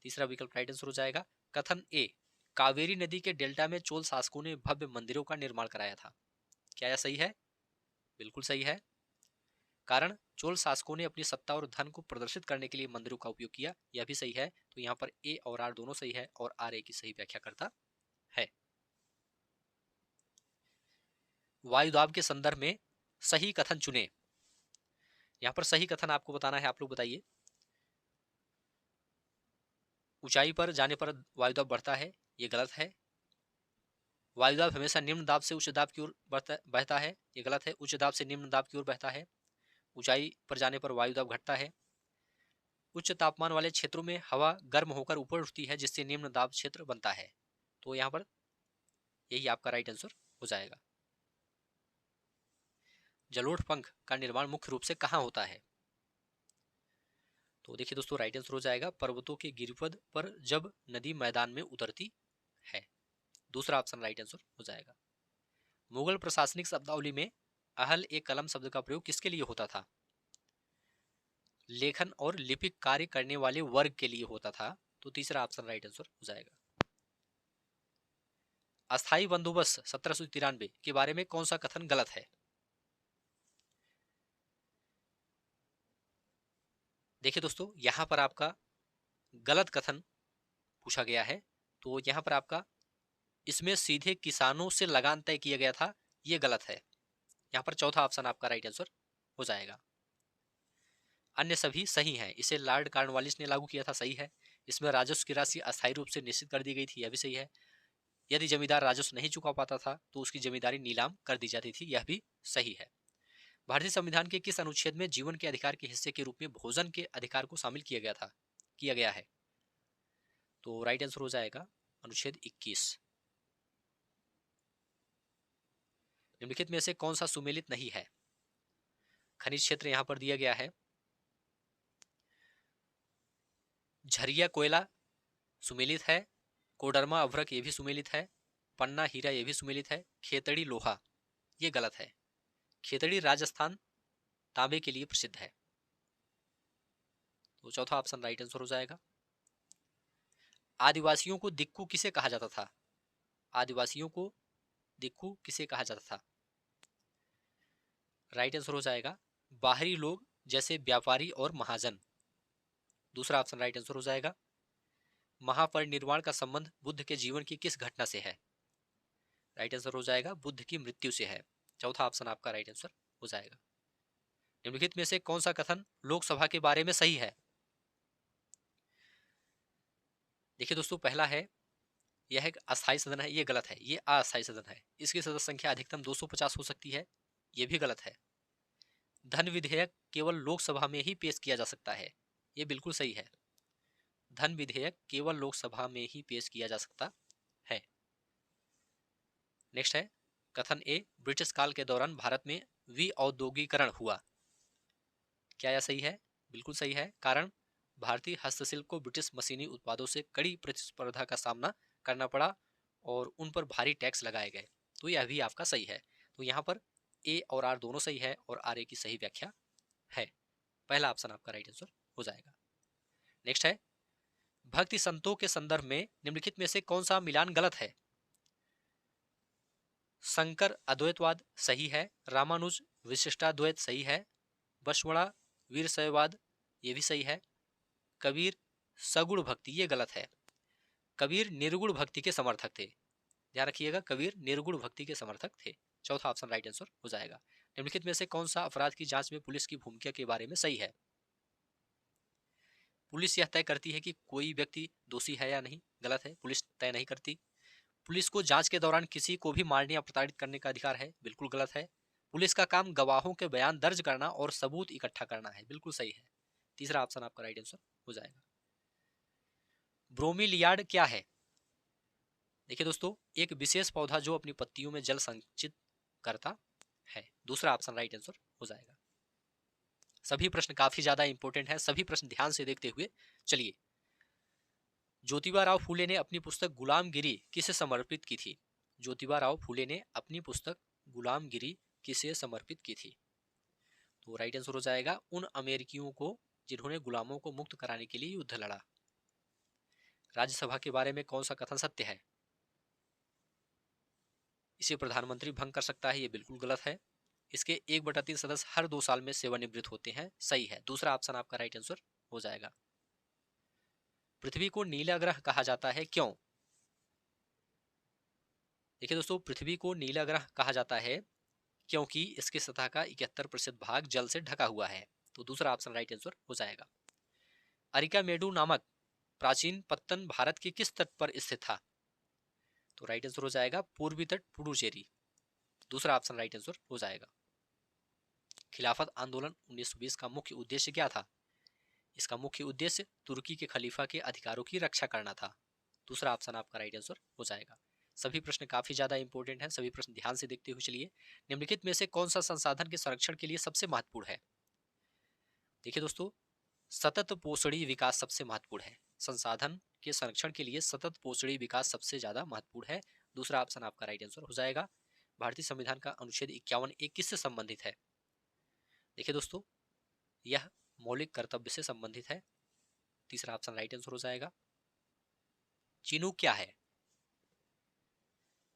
तीसरा विकल्प राइट आंसर हो जाएगा। कथन ए, कावेरी नदी के डेल्टा में चोल शासकों ने भव्य मंदिरों का निर्माण कराया था। क्या यह सही है? बिल्कुल सही है। कारण चोल शासकों ने अपनी सत्ता और धन को प्रदर्शित करने के लिए मंदिरों का उपयोग किया, यह भी सही है। तो यहाँ पर ए और आर दोनों सही है और आर ए की सही व्याख्या करता है। वायुदाब के संदर्भ में सही कथन चुने। यहाँ पर सही कथन आपको बताना है, आप लोग बताइए। ऊंचाई पर जाने पर वायुदाब बढ़ता है, ये गलत है। वायुदाब हमेशा निम्न दाब से उच्च दाब की ओर बहता है, ये गलत है। उच्च दाब से निम्न दाब की ओर बहता है। ऊंचाई पर जाने पर वायुदाब घटता है। उच्च तापमान वाले क्षेत्रों में हवा गर्म होकर ऊपर उठती है, जिससे निम्न दाब क्षेत्र बनता है। तो यहाँ पर यही आपका राइट आंसर हो जाएगा। जलोढ़ पंख का निर्माण मुख्य रूप से कहाँ होता है? तो देखिए दोस्तों, राइट आंसर हो जाएगा पर्वतों के गिरिपद पर जब नदी मैदान में उतरती है। दूसरा ऑप्शन राइट आंसर हो जाएगा। मुगल प्रशासनिक शब्दावली में अहल ए कलम शब्द का प्रयोग किसके लिए होता था? लेखन और लिपिक कार्य करने वाले वर्ग के लिए होता था। तो तीसरा ऑप्शन राइट आंसर हो जाएगा। अस्थाई बंदोबस्त 1793 के बारे में कौन सा कथन गलत है? देखिए दोस्तों, यहां पर आपका गलत कथन पूछा गया है। तो यहां पर आपका इसमें सीधे किसानों से लगान तय किया गया था, यह गलत है। यहां पर चौथा ऑप्शन आपका राइट आंसर हो जाएगा। अन्य सभी सही हैं। इसे लॉर्ड कॉर्नवालिस ने लागू किया था, सही है। इसमें राजस्व की राशि अस्थायी रूप से निश्चित कर दी गई थी, यह भी सही है। यदि जमींदार राजस्व नहीं चुका पाता था तो उसकी जमींदारी नीलाम कर दी जाती थी, यह भी सही है। भारतीय संविधान के किस अनुच्छेद में जीवन के अधिकार के हिस्से के रूप में भोजन के अधिकार को शामिल किया गया है? तो राइट आंसर हो जाएगा अनुच्छेद 21। निम्नलिखित में से कौन सा सुमेलित नहीं है? खनिज क्षेत्र यहां पर दिया गया है। झरिया कोयला सुमेलित है। कोडरमा अभ्रक ये भी सुमेलित है। पन्ना हीरा ये भी सुमेलित है। खेतड़ी लोहा ये गलत है। खेतड़ी राजस्थान तांबे के लिए प्रसिद्ध है। तो चौथा ऑप्शन राइट आंसर हो जाएगा। आदिवासियों को दिक्कू किसे कहा जाता था? आदिवासियों को दिक्कू किसे कहा जाता था? राइट आंसर हो जाएगा बाहरी लोग, जैसे व्यापारी और महाजन। दूसरा ऑप्शन राइट आंसर हो जाएगा। महापरिनिर्वाण का संबंध बुद्ध के जीवन की किस घटना से है? राइट आंसर हो जाएगा बुद्ध की मृत्यु से है। चौथा ऑप्शन आपका राइट आंसर हो जाएगा। निम्नलिखित में से कौन सा कथन लोकसभा के बारे में सही है? देखिए दोस्तों, पहला है यह एक अस्थायी सदन है, ये गलत है। ये अस्थायी सदन है, इसकी सदस्य संख्या अधिकतम 250 हो सकती है, ये भी गलत है। धन विधेयक केवल लोकसभा में ही पेश किया जा सकता है, ये बिल्कुल सही है। धन विधेयक केवल लोकसभा में ही पेश किया जा सकता है। नेक्स्ट है कथन ए, ब्रिटिश काल के दौरान भारत में विऔद्योगीकरण हुआ। क्या यह सही है? बिल्कुल सही है। कारण भारतीय हस्तशिल्प को ब्रिटिश मशीनी उत्पादों से कड़ी प्रतिस्पर्धा का सामना करना पड़ा और उन पर भारी टैक्स लगाए गए। तो यह भी आपका सही है। तो यहाँ पर ए और आर दोनों सही है और आर ए की सही व्याख्या है। पहला ऑप्शन आपका राइट आंसर हो जाएगा। नेक्स्ट है, भक्ति संतों के संदर्भ में निम्नलिखित में से कौन सा मिलान गलत है? शंकर अद्वैतवाद सही है, रामानुज विशिष्टाद्वैत सही है, बसवड़ा वीरशैववाद ये भी सही है, कबीर सगुण भक्ति ये गलत है। कबीर निर्गुण भक्ति के समर्थक थे, ध्यान रखिएगा, कबीर निर्गुण भक्ति के समर्थक थे। चौथा ऑप्शन राइट आंसर हो जाएगा। निम्नलिखित में से कौन सा अपराध की जांच में पुलिस की भूमिका के बारे में सही है? पुलिस यह तय करती है कि कोई व्यक्ति दोषी है या नहीं, गलत है, पुलिस तय नहीं करती। पुलिस को जांच के दौरान किसी को भी मारने या प्रताड़ित करने का अधिकार है, बिल्कुल गलत है। पुलिस का काम गवाहों के बयान दर्ज करना और सबूत इकट्ठा करना है, बिल्कुल सही है। तीसरा ऑप्शन आपका राइट आंसर हो जाएगा। ब्रोमीलियाड क्या है? देखिए दोस्तों, एक विशेष पौधा जो अपनी पत्तियों में जल संचित करता है। दूसरा ऑप्शन राइट आंसर हो जाएगा। सभी प्रश्न काफी ज्यादा इंपॉर्टेंट है, सभी प्रश्न ध्यान से देखते हुए चलिए। ज्योतिबा राव फूले ने अपनी पुस्तक गुलामगिरी किसे समर्पित की थी? ज्योतिबा राव फूले ने अपनी पुस्तक गुलामगिरी किसे समर्पित की थी? तो राइट आंसर हो जाएगा उन अमेरिकियों को जिन्होंने गुलामों को मुक्त कराने के लिए युद्ध लड़ा। राज्यसभा के बारे में कौन सा कथन सत्य है? इसे प्रधानमंत्री भंग कर सकता है, ये बिल्कुल गलत है। इसके 1/3 सदस्य हर 2 साल में सेवानिवृत्त होते हैं, सही है। दूसरा ऑप्शन आपका राइट आंसर हो जाएगा। पृथ्वी को नीला ग्रह कहा जाता है, क्यों? देखिए दोस्तों, पृथ्वी को नीला ग्रह कहा जाता है क्योंकि इसकी सतह का 71% भाग जल से ढका हुआ है। तो दूसरा ऑप्शन राइट आंसर हो जाएगा। अरिकामेडु नामक प्राचीन पत्तन भारत के किस तट पर स्थित था? तो राइट आंसर हो जाएगा पूर्वी तट पुडुचेरी। दूसरा ऑप्शन राइट आंसर हो जाएगा। खिलाफत आंदोलन 1920 का मुख्य उद्देश्य क्या था? इसका मुख्य उद्देश्य तुर्की के खलीफा के अधिकारों की रक्षा करना था। दूसरा ऑप्शन आपका राइट आंसर हो जाएगा। सभी प्रश्न काफी ज्यादा इंपॉर्टेंट हैं, सभी प्रश्न ध्यान से देखते हुए चलिए। निम्नलिखित में से कौन सा संसाधन के संरक्षण के लिए सबसे महत्वपूर्ण है? देखिए दोस्तों, सतत पोषणी विकास सबसे महत्वपूर्ण है। संसाधन के संरक्षण के लिए सतत पोषणी विकास सबसे ज्यादा महत्वपूर्ण है। दूसरा ऑप्शन आपका राइट आंसर हो जाएगा। भारतीय संविधान का अनुच्छेद 51 किससे संबंधित है? देखिए दोस्तों, यह मौलिक कर्तव्य से संबंधित है। तीसरा ऑप्शन राइट आंसर हो जाएगा। चिनूक क्या है?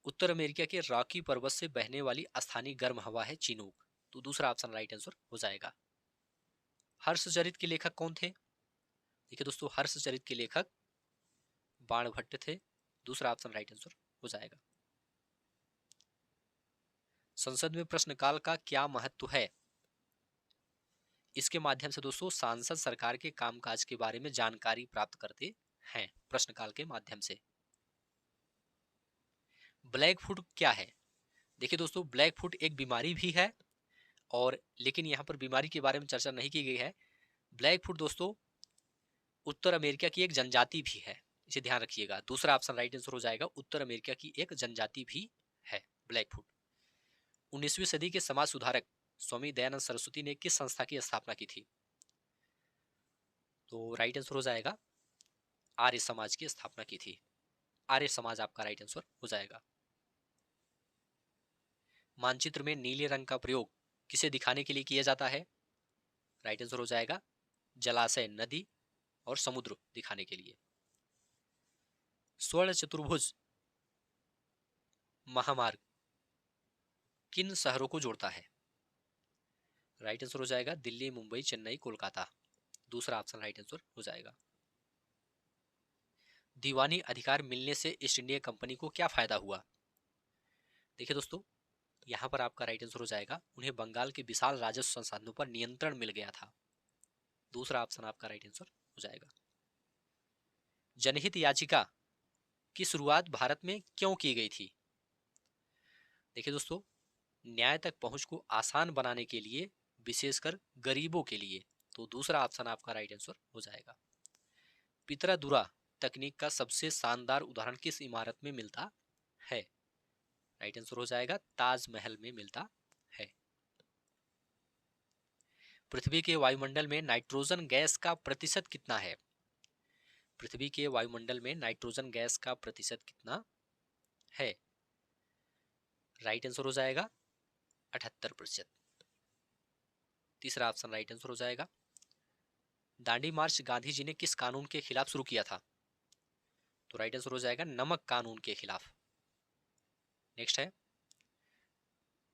उत्तर अमेरिका के रॉकी पर्वत से बहने वाली स्थानीय गर्म हवा है चिनूक। तो दूसरा ऑप्शन राइट आंसर हो जाएगा। हर्षचरित के लेखक कौन थे? देखिए दोस्तों, हर्षचरित के लेखक बाणभट्ट थे। दूसरा ऑप्शन राइट आंसर हो जाएगा। संसद में प्रश्नकाल का क्या महत्व है? इसके माध्यम से दोस्तों सांसद सरकार के कामकाज के बारे में जानकारी प्राप्त करते हैं, प्रश्नकाल के माध्यम से। ब्लैक फुट क्या है? देखिए दोस्तों, ब्लैक फुट एक बीमारी भी है, और लेकिन यहाँ पर बीमारी के बारे में चर्चा नहीं की गई है। ब्लैक फुट दोस्तों उत्तर अमेरिका की एक जनजाति भी है, इसे ध्यान रखिएगा। दूसरा ऑप्शन राइट आंसर हो जाएगा। उत्तर अमेरिका की एक जनजाति भी है ब्लैक फुट। 19वीं सदी के समाज सुधारक स्वामी दयानंद सरस्वती ने किस संस्था की स्थापना की थी? तो राइट आंसर हो जाएगा आर्य समाज की स्थापना की थी। आर्य समाज आपका राइट आंसर हो जाएगा। मानचित्र में नीले रंग का प्रयोग किसे दिखाने के लिए किया जाता है? राइट आंसर हो जाएगा जलाशय, नदी और समुद्र दिखाने के लिए। स्वर्ण चतुर्भुज महामार्ग किन शहरों को जोड़ता है? राइट आंसर हो जाएगा दिल्ली, मुंबई, चेन्नई, कोलकाता। दूसरा ऑप्शन राइट आंसर हो जाएगा। दीवानी अधिकार मिलने से ईस्ट इंडिया कंपनी को क्या फायदा हुआ? देखिए दोस्तों, यहाँ पर आपका राइट आंसर हो जाएगा उन्हें बंगाल के विशाल राजस्व संसाधनों पर नियंत्रण मिल गया था। दूसरा ऑप्शन आपका राइट आंसर हो जाएगा। जनहित याचिका की शुरुआत भारत में क्यों की गई थी? देखिए दोस्तों, न्याय तक पहुंच को आसान बनाने के लिए, विशेषकर गरीबों के लिए। तो दूसरा ऑप्शन आपका राइट आंसर हो जाएगा। पितरादुरा तकनीक का सबसे शानदार उदाहरण किस इमारत में मिलता है? राइट आंसर हो जाएगा ताजमहल में मिलता है। पृथ्वी के वायुमंडल में नाइट्रोजन गैस का प्रतिशत कितना है? पृथ्वी के वायुमंडल में नाइट्रोजन गैस का प्रतिशत कितना है? राइट आंसर हो जाएगा 78%। तीसरा ऑप्शन राइट आंसर हो जाएगा। दांडी मार्च गांधी जी ने किस कानून के खिलाफ शुरू किया था? तो राइट आंसर हो जाएगा नमक कानून के खिलाफ। नेक्स्ट है,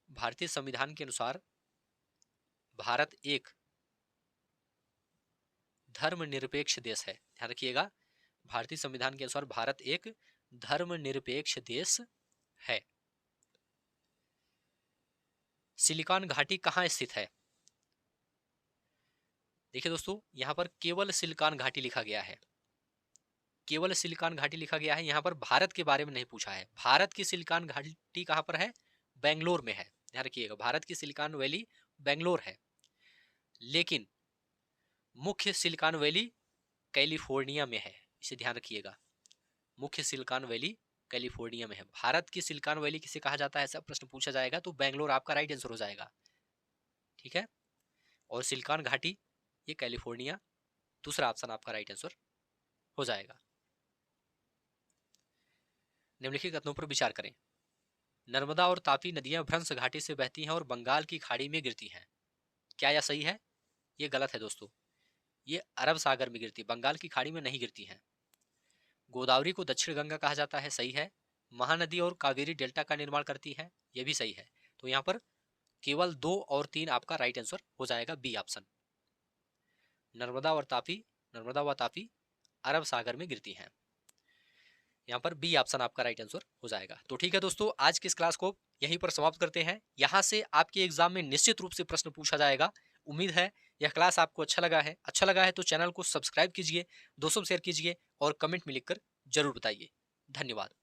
भारतीय संविधान के अनुसार भारत एक धर्मनिरपेक्ष देश है। ध्यान रखिएगा, भारतीय संविधान के अनुसार भारत एक धर्मनिरपेक्ष देश है। सिलिकॉन घाटी कहाँ स्थित है? देखिए दोस्तों, यहां पर केवल सिलिकॉन घाटी लिखा गया है, केवल सिलिकॉन घाटी लिखा गया है। यहां पर भारत के बारे में नहीं पूछा है। भारत की सिलिकॉन घाटी कहां पर है? बेंगलोर में है। ध्यान रखिएगा, भारत की सिलिकॉन वैली बेंगलोर है, लेकिन मुख्य सिलिकॉन वैली कैलिफोर्निया में है। इसे ध्यान रखिएगा, मुख्य सिलिकॉन वैली कैलिफोर्निया में है। भारत की सिलिकॉन वैली किसे कहा जाता है, ऐसा प्रश्न पूछा जाएगा तो बेंगलोर आपका राइट आंसर हो जाएगा। ठीक है, और सिलिकॉन घाटी ये कैलिफोर्निया, दूसरा ऑप्शन आपका राइट आंसर हो जाएगा। निम्नलिखित कथनों पर विचार करें। नर्मदा और तापी नदियां भ्रंश घाटी से बहती हैं और बंगाल की खाड़ी में गिरती हैं। क्या यह सही है? ये गलत है दोस्तों, ये अरब सागर में गिरती, बंगाल की खाड़ी में नहीं गिरती हैं। गोदावरी को दक्षिण गंगा कहा जाता है, सही है। महानदी और कावेरी डेल्टा का निर्माण करती है, ये भी सही है। तो यहाँ पर केवल 2 और 3 आपका राइट आंसर हो जाएगा, बी ऑप्शन। नर्मदा व तापी अरब सागर में गिरती हैं, यहाँ पर बी ऑप्शन आपका राइट आंसर हो जाएगा। तो ठीक है दोस्तों, आज की इस क्लास को यहीं पर समाप्त करते हैं। यहाँ से आपके एग्जाम में निश्चित रूप से प्रश्न पूछा जाएगा। उम्मीद है यह क्लास आपको अच्छा लगा है तो चैनल को सब्सक्राइब कीजिए, दोस्तों शेयर कीजिए और कमेंट में लिखकर जरूर बताइए। धन्यवाद।